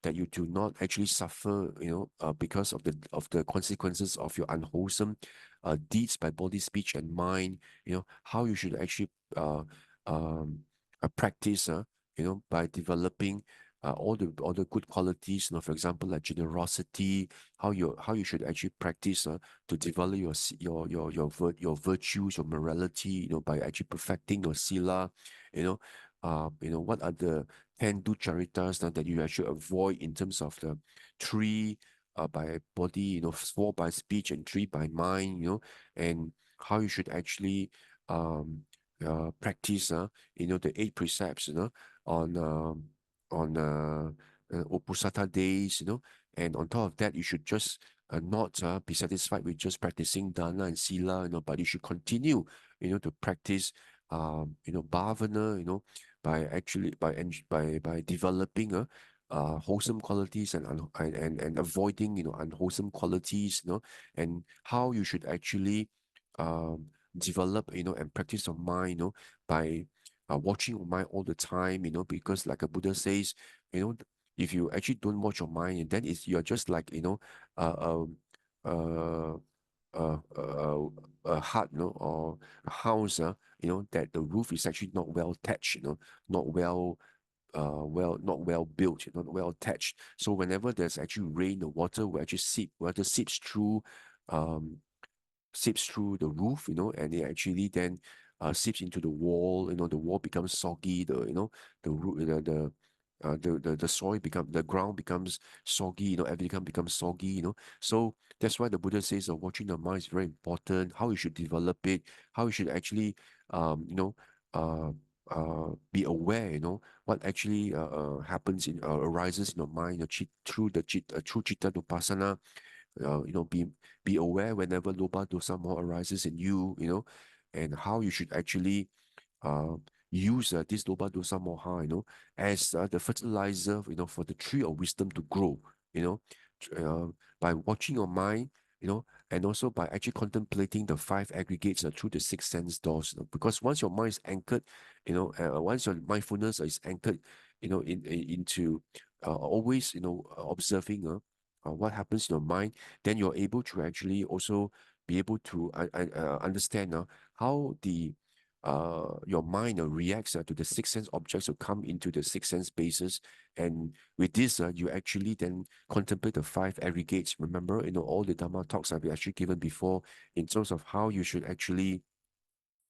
that you do not actually suffer, because of the consequences of your unwholesome deeds by body, speech, and mind. How you should actually um, practice, by developing all the good qualities. For example, like generosity. How you should actually practice to develop your virtues, your morality. By actually perfecting your sila. What are the 10 do charitas that you actually avoid in terms of the three by body, 4 by speech, and 3 by mind, and how you should actually practice, the 8 precepts, on Opusata days, and on top of that, you should just not be satisfied with just practicing dana and sila, but you should continue, to practice, bhavana, by actually by developing wholesome qualities and avoiding unwholesome qualities, and how you should actually um, develop and practice your mind, by watching your mind all the time, because like a Buddha says, if you actually don't watch your mind, then you're just like uh, um, uh, a hut, or a house, that the roof is actually not well thatched, not not well built, not well attached. So whenever there's actually rain, the water will actually seeps through, um, seeps through the roof, and it actually then seeps into the wall. The wall becomes soggy. The roof, the soil the ground becomes soggy. Everything becomes soggy. So that's why the Buddha says watching the mind is very important. How you should develop it, how you should actually, uh, be aware. What actually arises in your mind. Through Chitta Nupassana. Be aware whenever loba dosa more arises in you, and how you should actually uh, use this loba dosa moha, as the fertilizer, for the tree of wisdom to grow, you know, by watching your mind, and also by actually contemplating the 5 aggregates through the 6 sense doors. Because once your mind is anchored, once your mindfulness is anchored, into always, observing what happens in your mind, then you're able to actually also be able to understand how the your mind reacts to the 6 sense objects to come into the 6 sense bases. And with this, you actually then contemplate the 5 aggregates. Remember, all the Dhamma talks have been actually given before in terms of how you should actually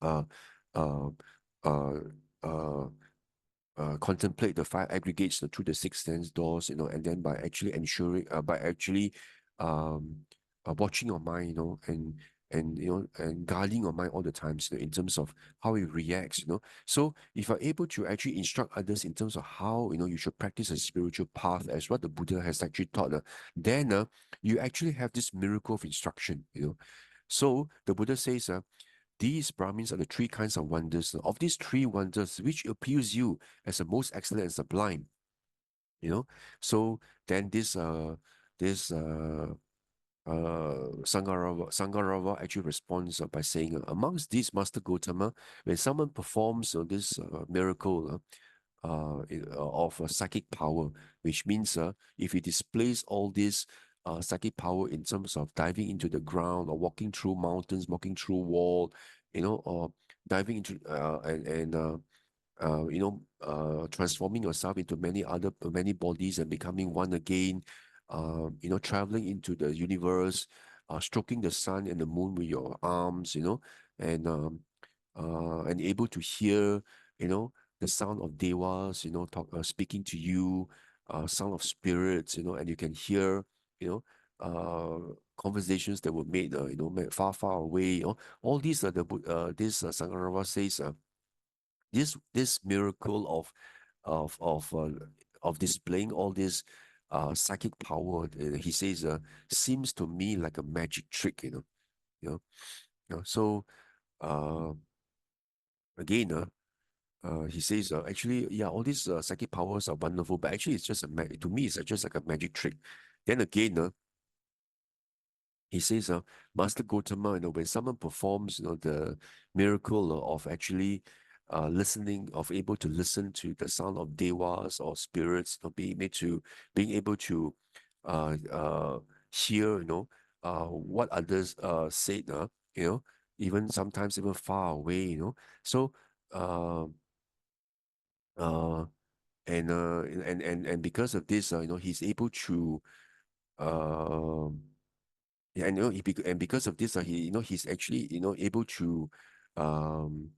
uh, uh, uh, uh, contemplate the 5 aggregates through the 6 sense doors, and then by actually ensuring, by actually um, watching your mind, and guarding your mind all the time, in terms of how it reacts, So if you're able to actually instruct others in terms of how, you should practice a spiritual path as what the Buddha has actually taught, then you actually have this miracle of instruction. So the Buddha says, these Brahmins are the three kinds of wonders. Of these three wonders, which appeals you as the most excellent and sublime? You know, so then Sangarava actually responds by saying, amongst these, Master Gautama, when someone performs this miracle of psychic power, which means if he displays all this psychic power in terms of diving into the ground or walking through mountains, walking through wall, or diving into transforming yourself into many bodies and becoming one again, traveling into the universe, stroking the sun and the moon with your arms, and and able to hear, the sound of devas, speaking to you, sound of spirits, and you can hear, you know, conversations that were made far, far away. All these are this Sangarava says, this miracle of displaying all this psychic power, he says, seems to me like a magic trick, you know, so uh, again, he says, actually, yeah, all these psychic powers are wonderful, but actually, it's just to me, it's just like a magic trick. Then again, he says, Master Gautama, when someone performs, the miracle of actually listening, of able to listen to the sound of devas or spirits, being able to uh, uh, hear, what others said, you know, even sometimes even far away, So, uh, uh, and because of this, he's able to um yeah, and and because of this, he's actually able to um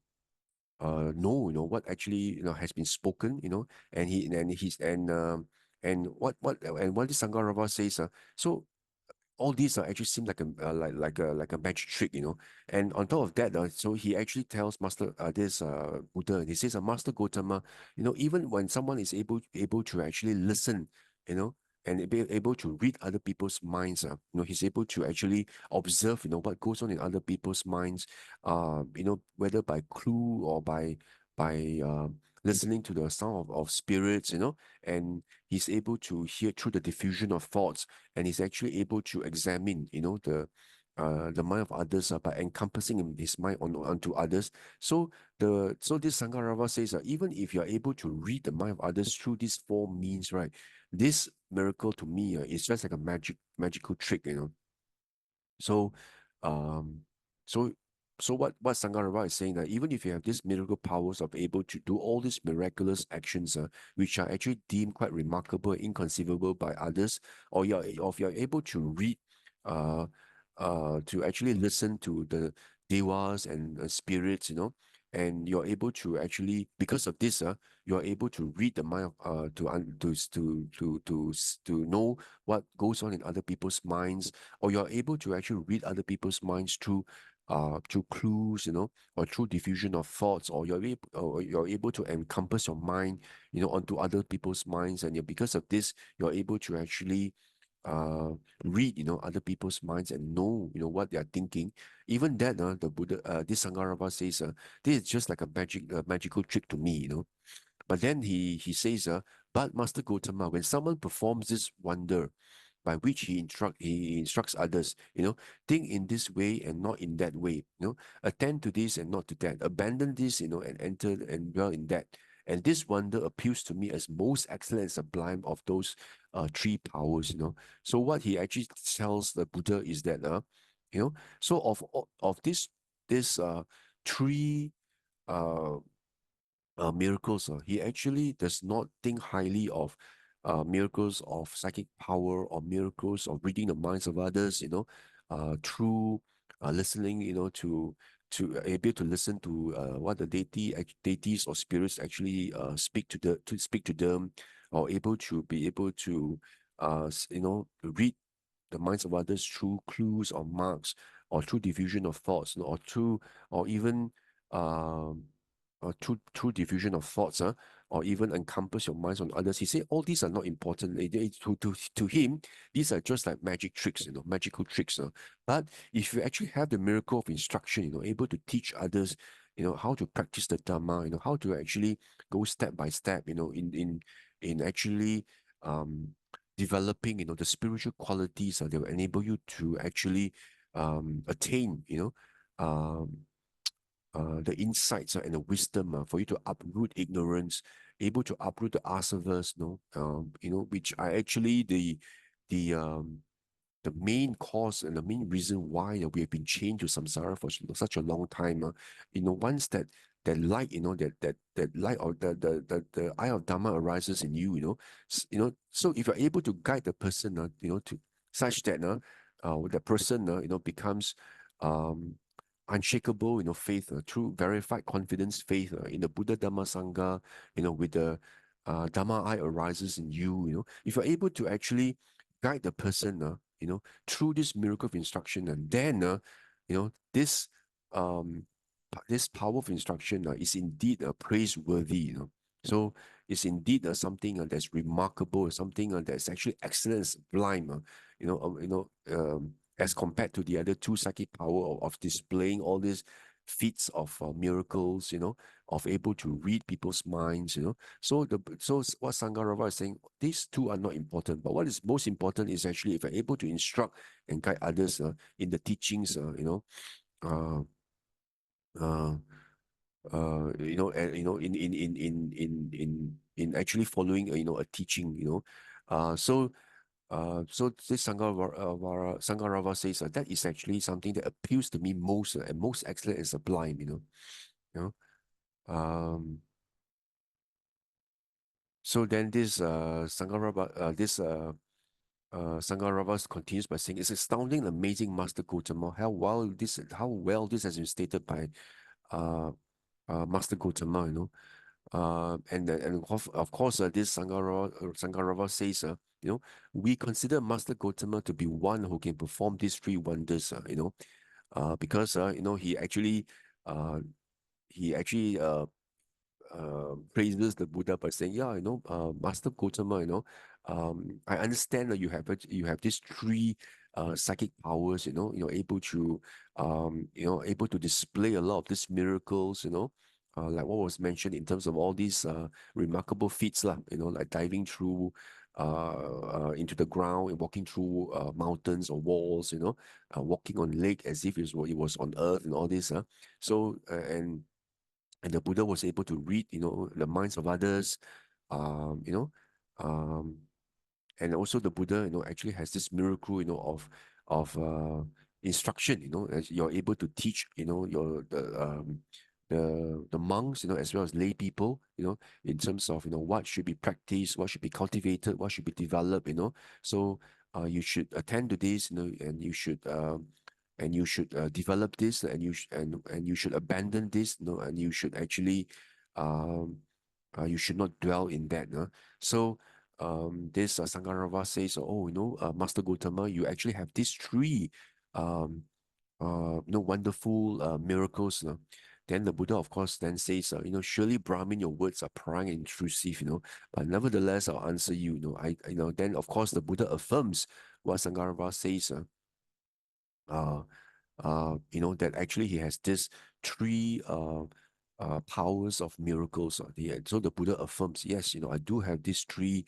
what actually has been spoken, and what this Sangarava says, so all these actually seem like a magic trick, And on top of that, so he actually tells Master this Buddha, he says, Master Gautama, even when someone is able to actually listen, you know, and be able to read other people's minds, he's able to actually observe, what goes on in other people's minds, whether by clue or by listening to the sound of spirits, and he's able to hear through the diffusion of thoughts, and he's actually able to examine, the mind of others by encompassing his mind onto others. So this Sangarava says, even if you are able to read the mind of others through these four means, right? This miracle to me is just like a magical trick, So, um, so what Sangarava is saying, that even if you have these miracle powers of able to do all these miraculous actions, which are actually deemed quite remarkable, inconceivable by others, or if you're able to read, uh, to actually listen to the devas and spirits, and you're able to actually, because of this, you're able to read the mind of, to know what goes on in other people's minds, or you're able to actually read other people's minds through clues, or through diffusion of thoughts, or you're able to encompass your mind, onto other people's minds, and because of this, you're able to actually uh read, other people's minds and know, what they are thinking. Even that, the Buddha, this Sangarava says, this is just like a magical trick to me, But then he says, but Master Gautama, when someone performs this wonder by which he instructs others, think in this way and not in that way, attend to this and not to that, abandon this, and enter and dwell in that. And this wonder appeals to me as most excellent and sublime of those three powers, So what he actually tells the Buddha is that, you know, so of this three uh miracles, he actually does not think highly of miracles of psychic power or miracles of reading the minds of others, through listening, to able to listen to what the deities or spirits actually speak to them, or be able to read the minds of others through clues or marks, or through diffusion of thoughts, or through, or even um through diffusion of thoughts, or even encompass your minds on others. He said all these are not important. To him, these are just like magic tricks, magical tricks. But if you actually have the miracle of instruction, able to teach others, how to practice the Dhamma, how to actually go step by step, in actually um developing, the spiritual qualities that will enable you to actually attain, um the insights and the wisdom for you to uproot ignorance, able to uproot the asavas, which are actually the main cause and the main reason why we have been chained to samsara for such a long time. Once that light, that light, or the eye of Dhamma arises in you, so if you're able to guide the person, to such that the person, becomes um unshakable, faith, true verified confidence, faith in the Buddha Dhamma Sangha, with the Dhamma eye arises in you, if you're able to actually guide the person, through this miracle of instruction, and then, this um this power of instruction is indeed praiseworthy, So it's indeed something that's remarkable, something that's actually excellent, sublime, as compared to the other two psychic power of displaying all these feats of miracles, of able to read people's minds, So what Sangarava is saying, these two are not important, but what is most important is actually if you're able to instruct and guide others in the teachings, uh, uh, and in actually following a teaching, so this Sangarava says that is actually something that appeals to me most, and most excellent and sublime, you know. So then this Sangarava continues by saying, "It's astounding, amazing, Master Gautama, how well this has been stated by uh, Master Gautama, and of course, this Sangarava says, we consider Master Gautama to be one who can perform these three wonders, because uh, he actually praises the Buddha by saying, yeah, Master Gautama, I understand that you have these three psychic powers, able to able to display a lot of these miracles, like what was mentioned in terms of all these remarkable feats, lah, like diving through into the ground and walking through mountains or walls, walking on lake as if it was on earth and all this. So and the Buddha was able to read, the minds of others, um, you know, um, and also the Buddha, actually has this miracle, of instruction, as you're able to teach, the monks, as well as lay people, in terms of what should be practiced, what should be cultivated, what should be developed, So you should attend to this, and you should develop this, and and you should abandon this, and you should actually um you should not dwell in that. So this Sangarava says, oh, Master Gautama, you actually have these three wonderful miracles. Then the Buddha, of course, then says, surely Brahmin, your words are prying and intrusive, but nevertheless, I'll answer you, then of course the Buddha affirms what Sangarava says, uh, that actually he has this three powers of miracles. So the Buddha affirms, yes, I do have these three,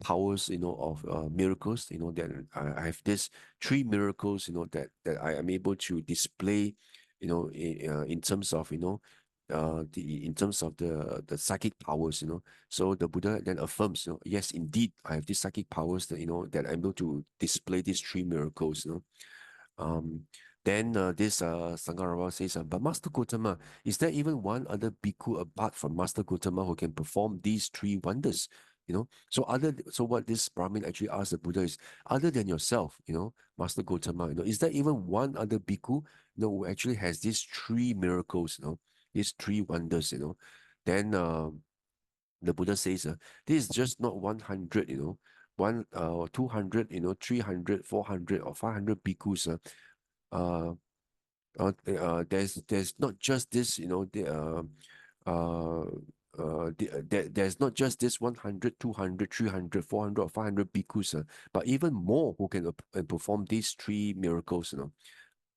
powers, of miracles. That I have these three miracles, that I am able to display, in terms of, in terms of the psychic powers. So the Buddha then affirms, yes, indeed, I have these psychic powers that, that I'm able to display these three miracles. Um, then this Sangarava says, but Master Gautama, is there even one other bhikkhu apart from Master Gautama who can perform these three wonders? So what this Brahmin actually asked the Buddha is, other than yourself, Master Gautama, is there even one other bhikkhu, who actually has these three miracles, these three wonders, Then the Buddha says, this is just not 100, 200, 300, 400, or 500 bhikkhus, uh, there's not just this, there's not just this 100, 200, 300, 400, or 500 bhikkhus, but even more who can perform these three miracles, you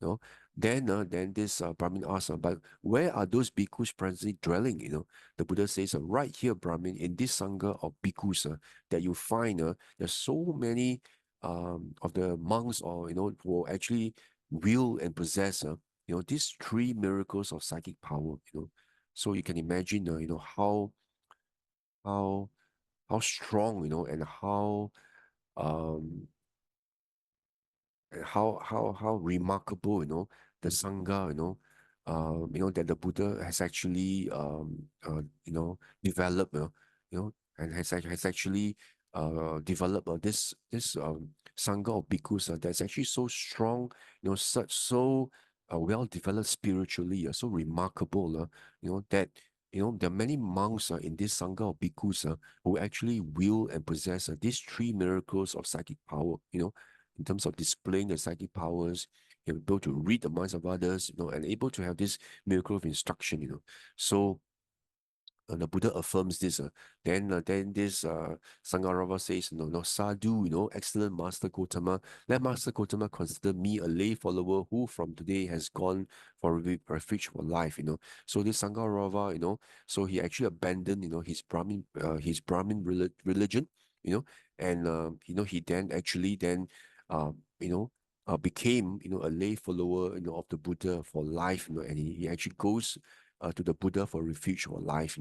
know. Then this Brahmin asks, but where are those bhikkhus presently dwelling? The Buddha says, right here, Brahmin, in this sangha of bhikkhus, that you find, there's so many of the monks, or who actually will and possess, these three miracles of psychic power. So you can imagine, how how strong, and um how remarkable, the sangha, that the Buddha has actually developed, and has actually developed this sangha of bhikkhus, that's actually so strong, such so well developed spiritually, so remarkable, that there are many monks in this sangha of bhikkhus, who actually will and possess these three miracles of psychic power, in terms of displaying the psychic powers, able to read the minds of others, and able to have this miracle of instruction, So the Buddha affirms this. Then this Sangarava says, no, sadhu, excellent Master Gotama, let Master Gotama consider me a lay follower who from today has gone for refuge for life. So this Sangarava, so he actually abandoned, his Brahmin religion, and he then actually then, became, a lay follower, of the Buddha for life, and he actually goes to the Buddha for refuge for life.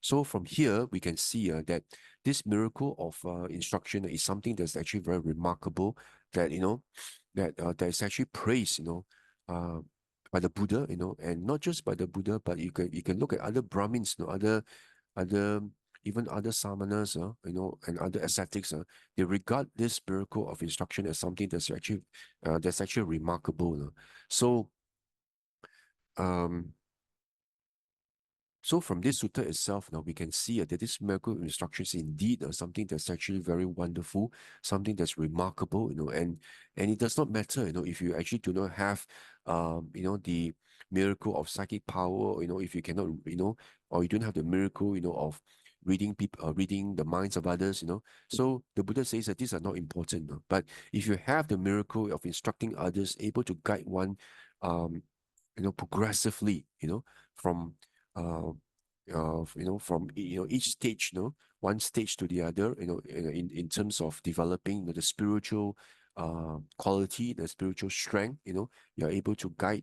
So from here, we can see that this miracle of instruction is something that's actually very remarkable, that, that is actually praised, uh, by the Buddha, and not just by the Buddha, but you can look at other Brahmins, other even other samanas, and other ascetics, they regard this miracle of instruction as something that's actually remarkable. So um So from this sutta itself, now we can see that this miracle instruction is indeed something that's actually very wonderful, something that's remarkable, and it does not matter, if you actually do not have, the miracle of psychic power, if you cannot, or you don't have the miracle, of reading the minds of others, So the Buddha says that these are not important, but if you have the miracle of instructing others, able to guide one, progressively, from uh, from each stage, one stage to the other, in terms of developing, the spiritual quality, the spiritual strength, you're able to guide,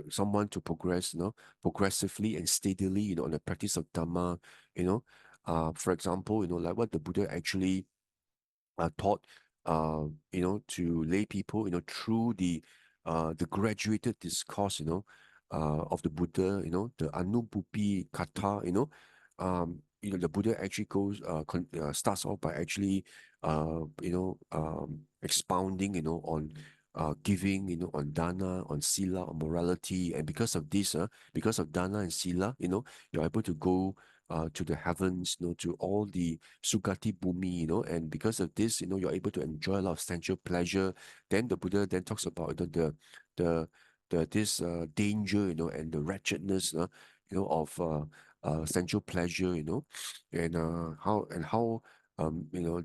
someone to progress, progressively and steadily, on the practice of Dhamma, for example, like what the Buddha actually taught, to lay people, through the graduated discourse, of the Buddha, the Anubupi Katha, the Buddha actually starts off by actually, expounding, on giving, on dana, on sila, on morality, and because of this, because of dana and sila, you're able to go to the heavens, to all the Sugati Bhumi, and because of this, you're able to enjoy a lot of sensual pleasure. Then the Buddha then talks about the this danger, and the wretchedness, of sensual pleasure, and how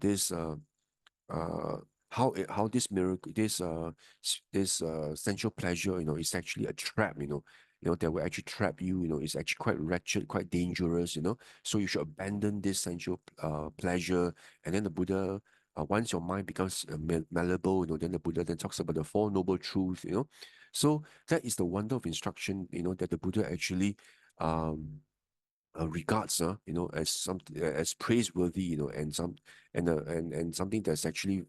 this uh how this miracle this sensual pleasure, is actually a trap, that will actually trap you, it's actually quite wretched, quite dangerous, so you should abandon this sensual pleasure. And then the Buddha, once your mind becomes malleable, then the Buddha then talks about the Four Noble Truths, so that is the wonder of instruction, that the Buddha actually um regards, as something as praiseworthy, and something that's actually,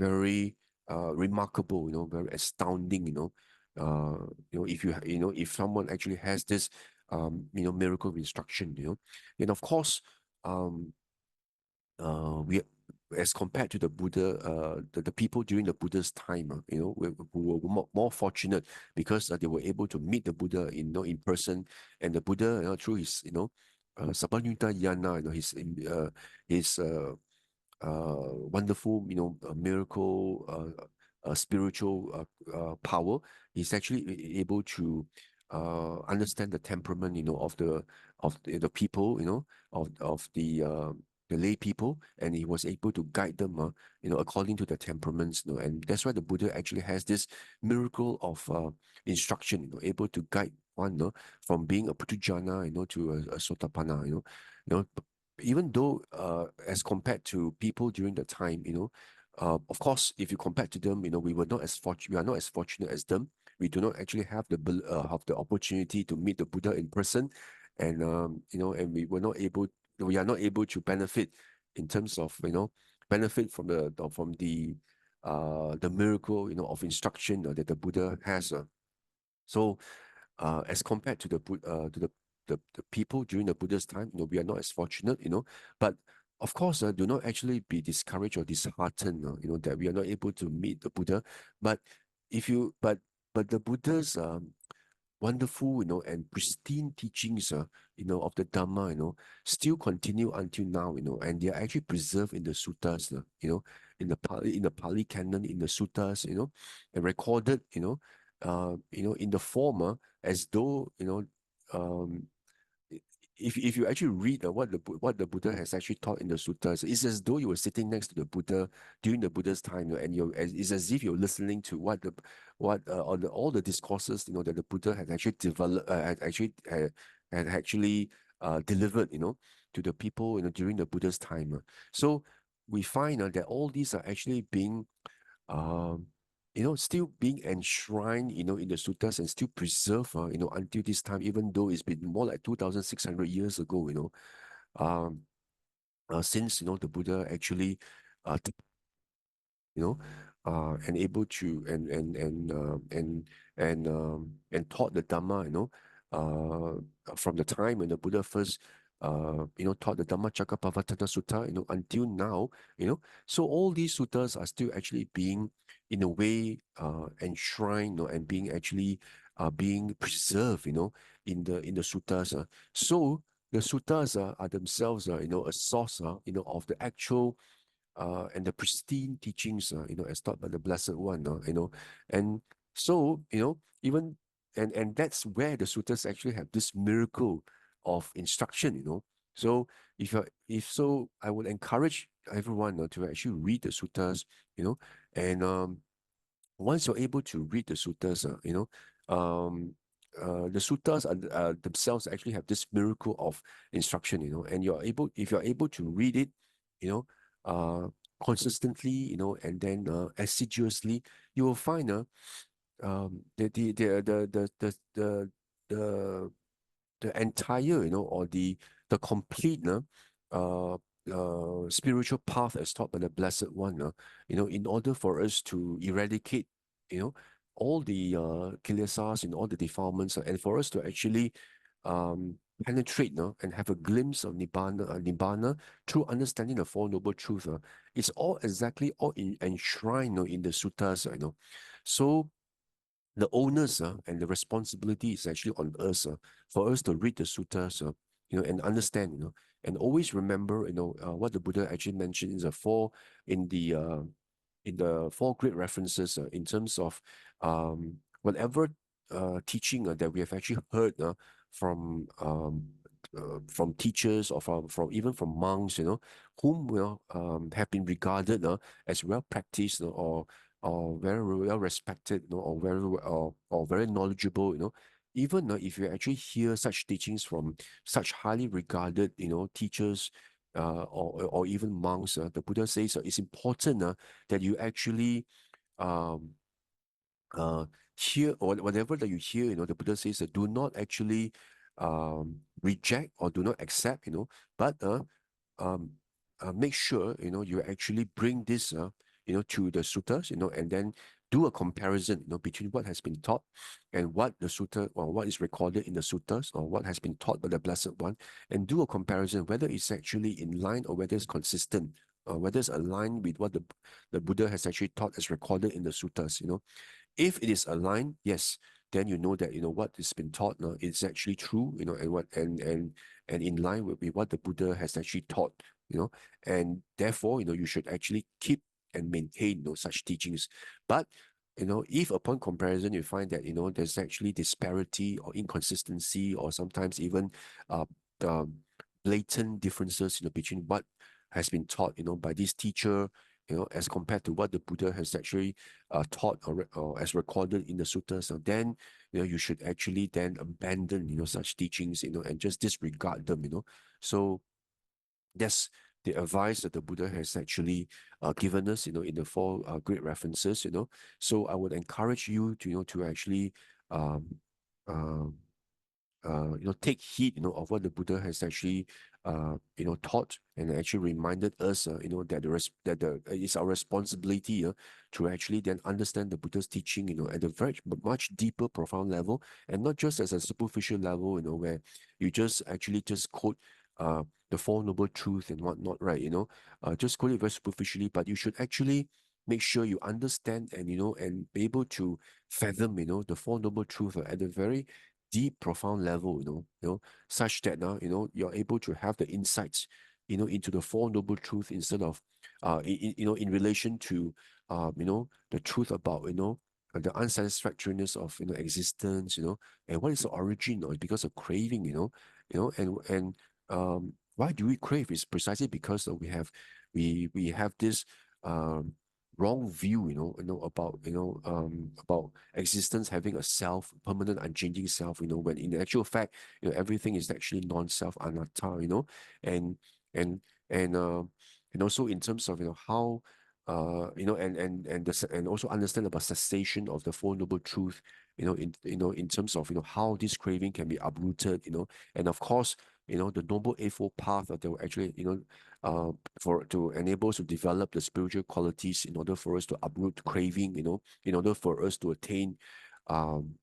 very remarkable, very astounding, if someone actually has this miracle of instruction, then of course, um we as compared to the Buddha, the people during the Buddha's time, who were more fortunate because they were able to meet the Buddha, in person, and the Buddha, through his, Sabanyuta Yana, his wonderful, miracle, spiritual power. He's actually able to understand the temperament, of the people, of the lay people, and he was able to guide them, according to the temperaments, and that's why the Buddha actually has this miracle of instruction, able to guide one, from being a putujana, to a sotapanna, even though as compared to people during the time, of course, if you compare to them, we are not as fortunate as them. We do not actually have the opportunity to meet the Buddha in person, and and we are not able to benefit in terms of benefit from the miracle of instruction that the Buddha has. So as compared to the people during the Buddha's time, we are not as fortunate, but of course, do not actually be discouraged or disheartened, that we are not able to meet the Buddha. But if you, but the Buddha's wonderful, and pristine teachings, of the Dhamma, still continue until now, and they are actually preserved in the suttas, in the Pali canon, in the suttas, and recorded, in the form, as though, um, if you actually read what the Buddha has actually taught in the suttas, it's as though you were sitting next to the Buddha during the Buddha's time, and it's as if you're listening to all the discourses, that the Buddha had actually developed, had actually delivered, to the people, during the Buddha's time. So we find that all these are actually being um, still being enshrined, in the suttas and still preserved, until this time, even though it's been more like 2,600 years ago, um, since, the Buddha actually, uh, you know, and able to and taught the Dhamma, from the time when the Buddha first, taught the Dhamma Chakkappavatana Sutta, until now, so all these suttas are still actually being, in a way, enshrined, and being actually, being preserved, in the suttas. So the suttas are themselves, a source, of the actual and the pristine teachings, as taught by the Blessed One, and so, even, and that's where the suttas actually have this miracle of instruction, So if so, I would encourage everyone, to actually read the suttas, and once you're able to read the suttas, the suttas are themselves actually have this miracle of instruction, and if you're able to read it, you know, consistently, and then assiduously, you will find the the entire, or the complete, spiritual path as taught by the Blessed One, in order for us to eradicate, you know, all the kilesas and all the defilements, and for us to actually penetrate, and have a glimpse of Nibbana through understanding the Four Noble Truths. It's all exactly all enshrined, in the suttas, So the onus, and the responsibility is actually on us, for us to read the suttas, and understand, and always remember, what the Buddha actually mentioned in the four great references, in terms of whatever teaching that we have actually heard, from teachers, or from even from monks, whom will have been regarded as well practiced, or very well respected, or or very knowledgeable, even if you actually hear such teachings from such highly regarded, teachers, or even monks, the Buddha says it's important that you actually um, uh, hear, or whatever that you hear, the Buddha says that do not actually reject or do not accept, but um, make sure, you actually bring this, to the suttas, and then do a comparison, between what has been taught and what the sutta, or what is recorded in the suttas, or what has been taught by the Blessed One, and do a comparison whether it's actually in line, or whether it's consistent, or whether it's aligned with what the Buddha has actually taught as recorded in the suttas. If it is aligned, yes, then you know that what has been taught is actually true, and what and in line with what the Buddha has actually taught, and therefore you should actually keep and maintain such teachings. But if upon comparison you find that there's actually disparity or inconsistency, or sometimes even uh, um, blatant differences between what has been taught by this teacher, as compared to what the Buddha has actually taught, or as recorded in the suttas, then you should actually then abandon such teachings, and just disregard them. So that's the advice that the Buddha has actually given us, in the four great references. So I would encourage you to to actually um, um, take heed, of what the Buddha has actually, taught, and actually reminded us, that it's our responsibility, to actually then understand the Buddha's teaching, at a very much deeper, profound level, and not just as a superficial level, where you just actually just quote the Four Noble Truths and whatnot, right? Just quote it very superficially, but you should actually make sure you understand, and and be able to fathom, the Four Noble Truths at a very deep, profound level, such that now, you're able to have the insights, into the Four Noble Truths, instead of, in relation to, the truth about, the unsatisfactoriness of, existence, and what is the origin, or because of craving, and why do we crave? It's precisely because we have this wrong view, about existence having a self, permanent, unchanging self, when in actual fact, everything is actually non-self, anatta, and and and and also in terms of how and also understand about cessation of the Four Noble Truth, in terms of how this craving can be uprooted, and of course, the Noble Eightfold Path that will actually, for to enable us to develop the spiritual qualities in order for us to uproot craving, in order for us to attain um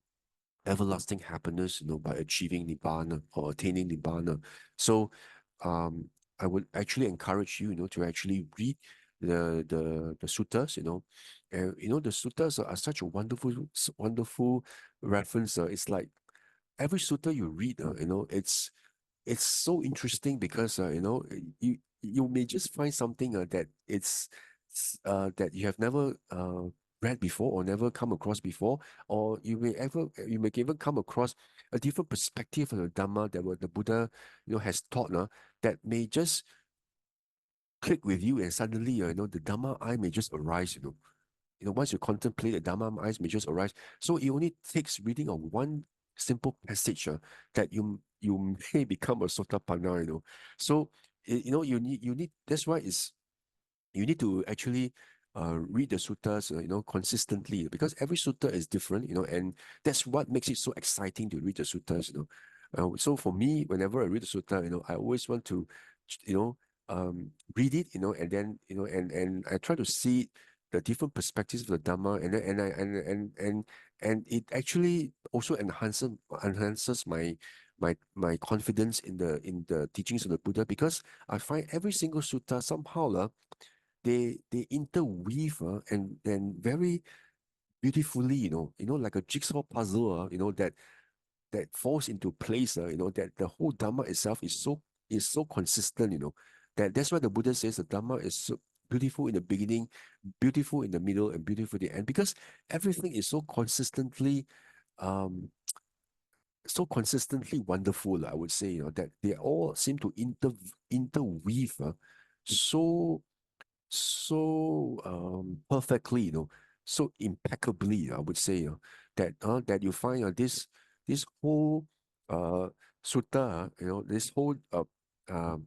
everlasting happiness, by achieving nibbana or attaining nibbana. So um I would actually encourage you, to actually read the suttas, and the suttas are such a wonderful reference. It's like every sutta you read, it's so interesting, because you may just find something that that you have never read before, or never come across before, or you may even come across a different perspective of the Dhamma that what the Buddha has taught, that may just click with you, and suddenly the Dhamma eye may just arise. Once you contemplate, the Dhamma eyes may just arise. So it only takes reading of one simple passage, that you may become a sotapanna, So you need, that's why you need to actually read the suttas, consistently, because every sutta is different, and that's what makes it so exciting to read the suttas, So for me, whenever I read the sutta, I always want to, you know, read it, and then, and I try to see the different perspectives of the Dhamma, and then, and it actually also enhances my confidence in the teachings of the Buddha, because I find every single sutta somehow they interweave, and very beautifully, like a jigsaw puzzle, that falls into place, that the whole Dhamma itself is so consistent, that's why the Buddha says the Dhamma is so beautiful in the beginning, beautiful in the middle, and beautiful at the end, because everything is um so consistently wonderful, I would say, that they all seem to interweave, so perfectly, so impeccably, I would say, that you find this whole sutta, this whole um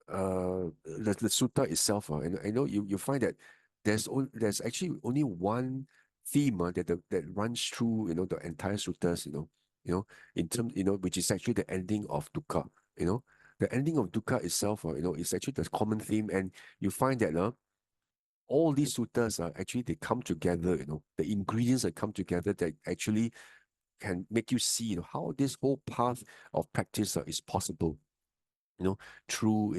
the sutta itself, and I know you find that there's actually only one theme, that runs through, the entire suttas, in terms, which is actually the ending of dukkha, the ending of dukkha itself, is actually the common theme, and you find that all these suttas are actually, they come together, the ingredients that come together that actually can make you see, how this whole path of practice is possible. you know, through,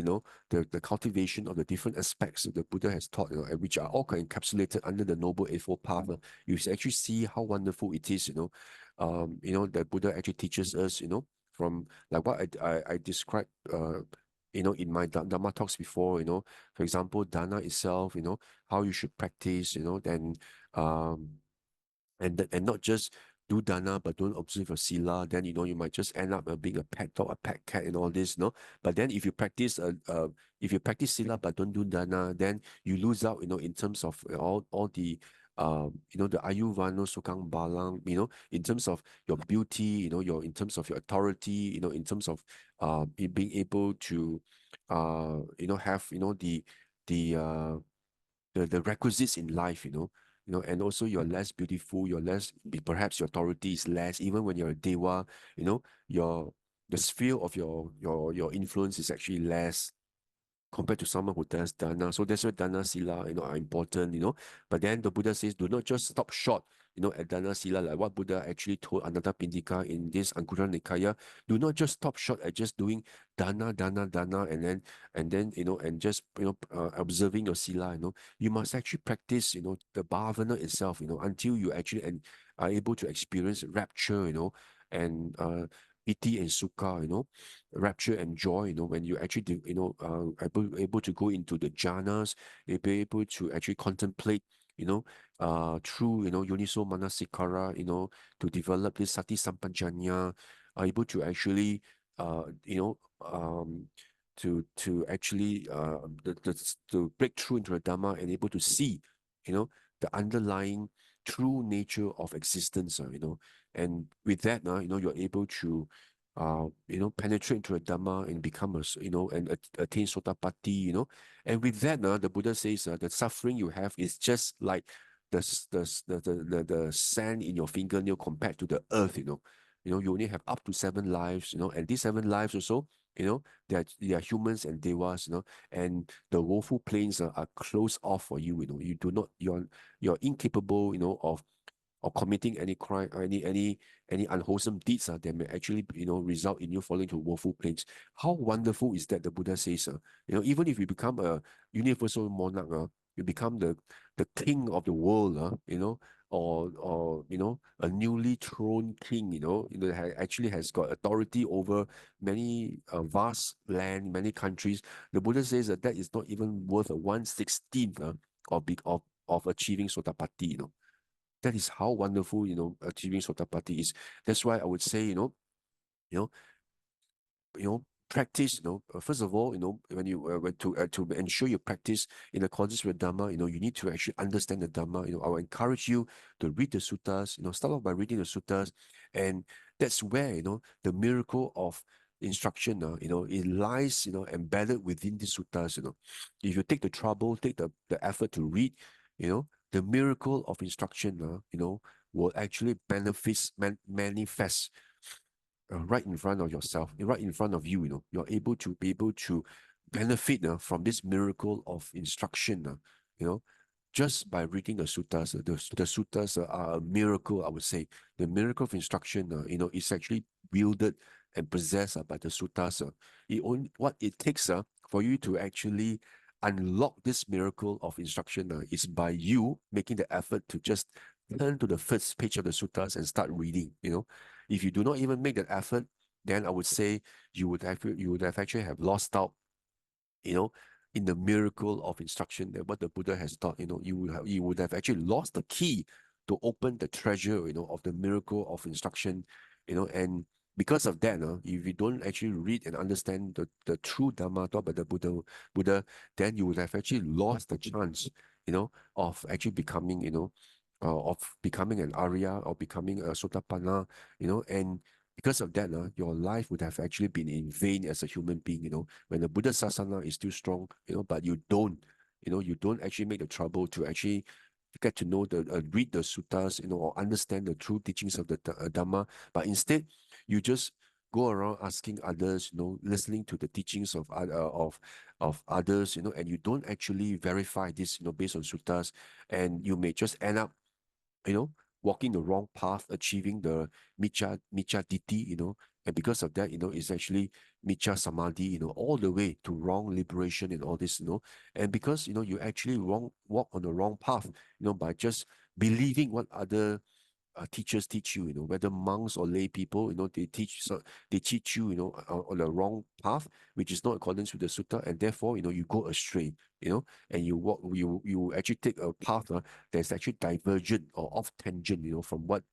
the cultivation of the different aspects that the Buddha has taught, and which are all encapsulated under the Noble Eightfold Path. You actually see how wonderful it is, the Buddha actually teaches us, from like what I described, in my Dhamma talks before, for example, dana itself, how you should practice, then, um, and not just do dana but don't observe your sila, then you might just end up being a pet dog, a pet cat, and all this, but then if you practice sila but don't do dana, then you lose out, in terms of all the the ayuvano sukang balang, in terms of your beauty, in terms of your authority, in terms of being able to have the requisites in life, and also you're less beautiful, you're less, perhaps your authority is less, even when you're a dewa, your the sphere of your influence is actually less compared to someone who does dana. So that's why dana sila, are important, But then the Buddha says, do not just stop short, at dana sila, like what Buddha actually told Anathapindika in this Anguttara Nikaya. Do not just stop short at just doing dana, and just, observing your sila, You must actually practice, the bhavana itself, until you actually are able to experience rapture, and piti and sukha, rapture and joy, when you actually do, able to go into the jhanas, you'll be able to actually contemplate, through, Yoniso Manasikara, to develop this sati sampajanya, are able to actually, you know, to actually to break through into the Dhamma and able to see, the underlying true nature of existence, and with that, you're able to penetrate into the Dhamma and become and attain Sotapatti, And with that, the Buddha says the suffering you have is just like the sand in your fingernail compared to the earth, You only have up to 7 lives, and these 7 lives also, they are humans and devas, and the woeful plains are closed off for you, You do not, you're incapable, of committing any crime or any unwholesome deeds that may actually result in you falling to woeful plains. How wonderful is that? The Buddha says, even if you become a universal monarch, you become the king of the world, or a newly throned king, actually has got authority over many vast land, many countries. The Buddha says that is not even worth a 1/16 of achieving Sotapatti, That is how wonderful, achieving Sotapatti is. That's why I would say, you know, practice, first of all, when you when to ensure you practice in accordance with Dhamma, you need to actually understand the Dhamma. I will encourage you to read the suttas, start off by reading the suttas, and that's where, the miracle of instruction, it lies, embedded within the suttas, If you take the trouble, take the effort to read, the miracle of instruction, will actually manifest right in front of yourself, right in front of you, you're able to benefit from this miracle of instruction, just by reading the suttas. The suttas are a miracle, I would say. The miracle of instruction, is actually wielded and possessed by the suttas. What it takes for you to actually unlock this miracle of instruction is by you making the effort to just turn to the first page of the suttas and start reading, If you do not even make that effort, then I would say you would have actually have lost out, you know, in the miracle of instruction that what the Buddha has taught. You would have actually lost the key to open the treasure, of the miracle of instruction, and because of that, if you don't actually read and understand the true Dhamma taught by the Buddha, then you would have actually lost the chance, of actually becoming, of becoming an Arya or becoming a Sotapanna, and because of that, your life would have actually been in vain as a human being, when the Buddha Sasana is still strong, but you don't actually make the trouble to actually get to know read the suttas, or understand the true teachings of the Dhamma, but instead you just go around asking others, listening to the teachings of others, and you don't actually verify this, based on suttas, and you may just end up, you know, walking the wrong path, achieving the Micha Ditti, And because of that, it's actually Micha Samadhi, all the way to wrong liberation and all this, and because, you actually walk on the wrong path, by just believing what other teachers teach you, whether monks or lay people, they teach you, on the wrong path, which is not accordance with the sutta, and therefore, you go astray, and you actually take a path that's actually divergent or off tangent, from what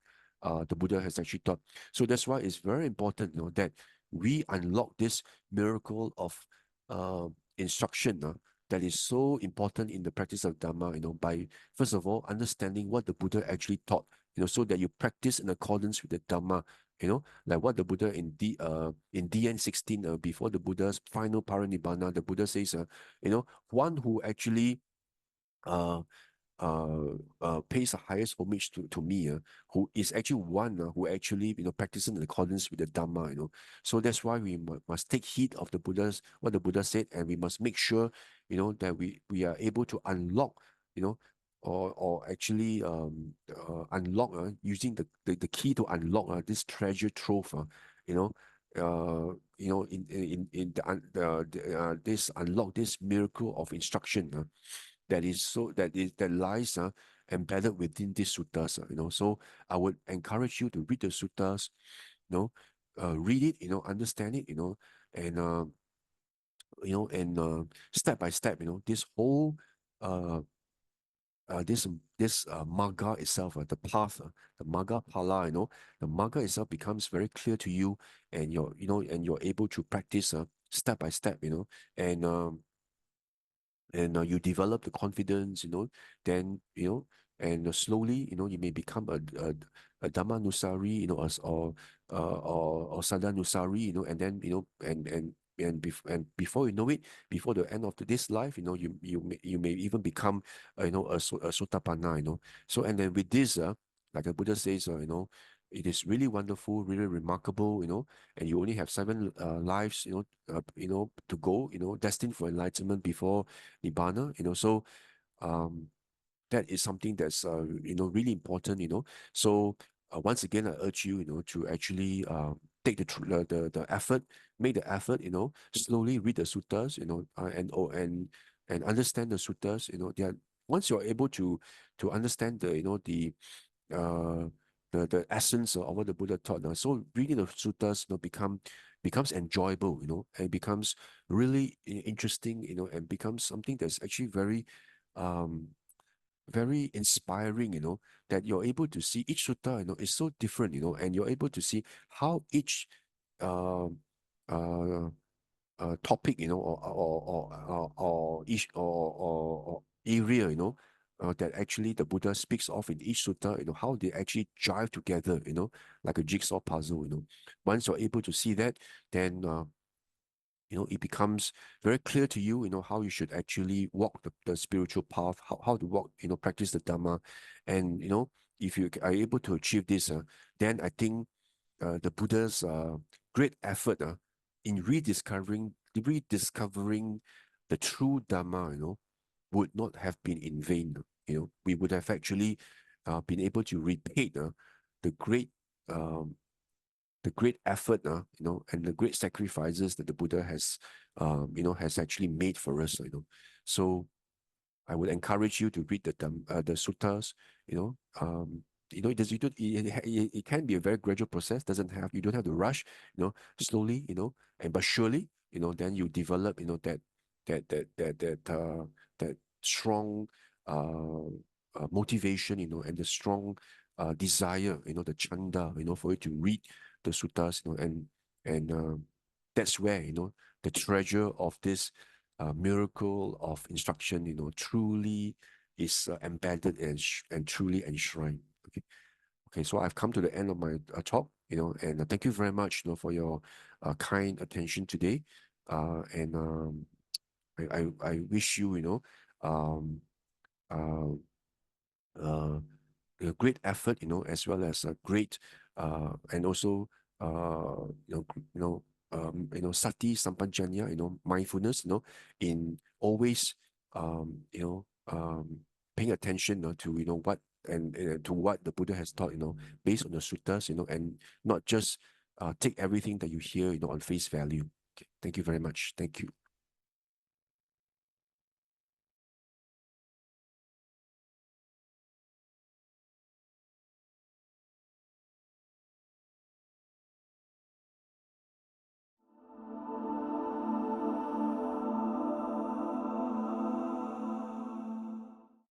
the Buddha has actually taught. So that's why it's very important, that we unlock this miracle of instruction that is so important in the practice of Dhamma, by first of all understanding what the Buddha actually taught, so that you practice in accordance with the Dhamma, like what the Buddha in DN16, before the Buddha's final paranibbana, the Buddha says, one who actually uh pays the highest homage to me, who is actually one who actually practicing in accordance with the Dhamma, so that's why we must take heed of what the Buddha said, and we must make sure that we are able to unlock, or actually unlock, using the key to unlock this treasure trove, you know in this unlock this miracle of instruction, that lies embedded within these suttas. So I would encourage you to read the suttas, read it, understand it, and step by step, this whole uh this magga itself, the path, the magga phala, the magga itself becomes very clear to you, and you're able to practice step by step, and you develop the confidence, then and slowly, you may become a Dhamma Nusari, or Sada Nusari, and then and before you know it, before the end of this life, you may even become a Sotapanna, so, and then with this, like the Buddha says, it is really wonderful, really remarkable, and you only have 7 lives, to go, destined for enlightenment before Nibbana, so um that is something that's really important, so once again I urge you, to actually take the effort, make the effort, slowly read the suttas, and understand the suttas, they are, once you're able to understand uh the essence of what the Buddha taught. So reading the suttas, becomes enjoyable, and becomes really interesting, and becomes something that's actually um very inspiring, that you're able to see each sutta, is so different, and you're able to see how each um uh topic, or each or area, that actually the Buddha speaks of in each sutta, how they actually jive together, like a jigsaw puzzle, Once you're able to see that, then it becomes very clear to you, how you should actually walk the spiritual path, how to walk, practice the Dhamma. And, if you are able to achieve this, then I think the Buddha's great effort in rediscovering the true Dhamma, would not have been in vain. We would have actually been able to repay the great um, the great effort, and the great sacrifices that the Buddha has actually made for us, So I would encourage you to read the suttas, it does, you don't, it can be a very gradual process, you don't have to rush, slowly, but surely, then you develop, that strong uh, motivation, and the strong desire, the chanda, for you to read the suttas, and that's where, the treasure of this miracle of instruction, truly is embedded and truly enshrined. Okay. Okay, so I've come to the end of my talk, and thank you very much, for your kind attention today. And I wish you, um, uh, uh, a great effort, as well as a great and also sati sampajañña, mindfulness, in always paying attention, to what and to what the Buddha has taught, based on the suttas, and not just take everything that you hear, on face value. Okay. Thank you very much. Thank you.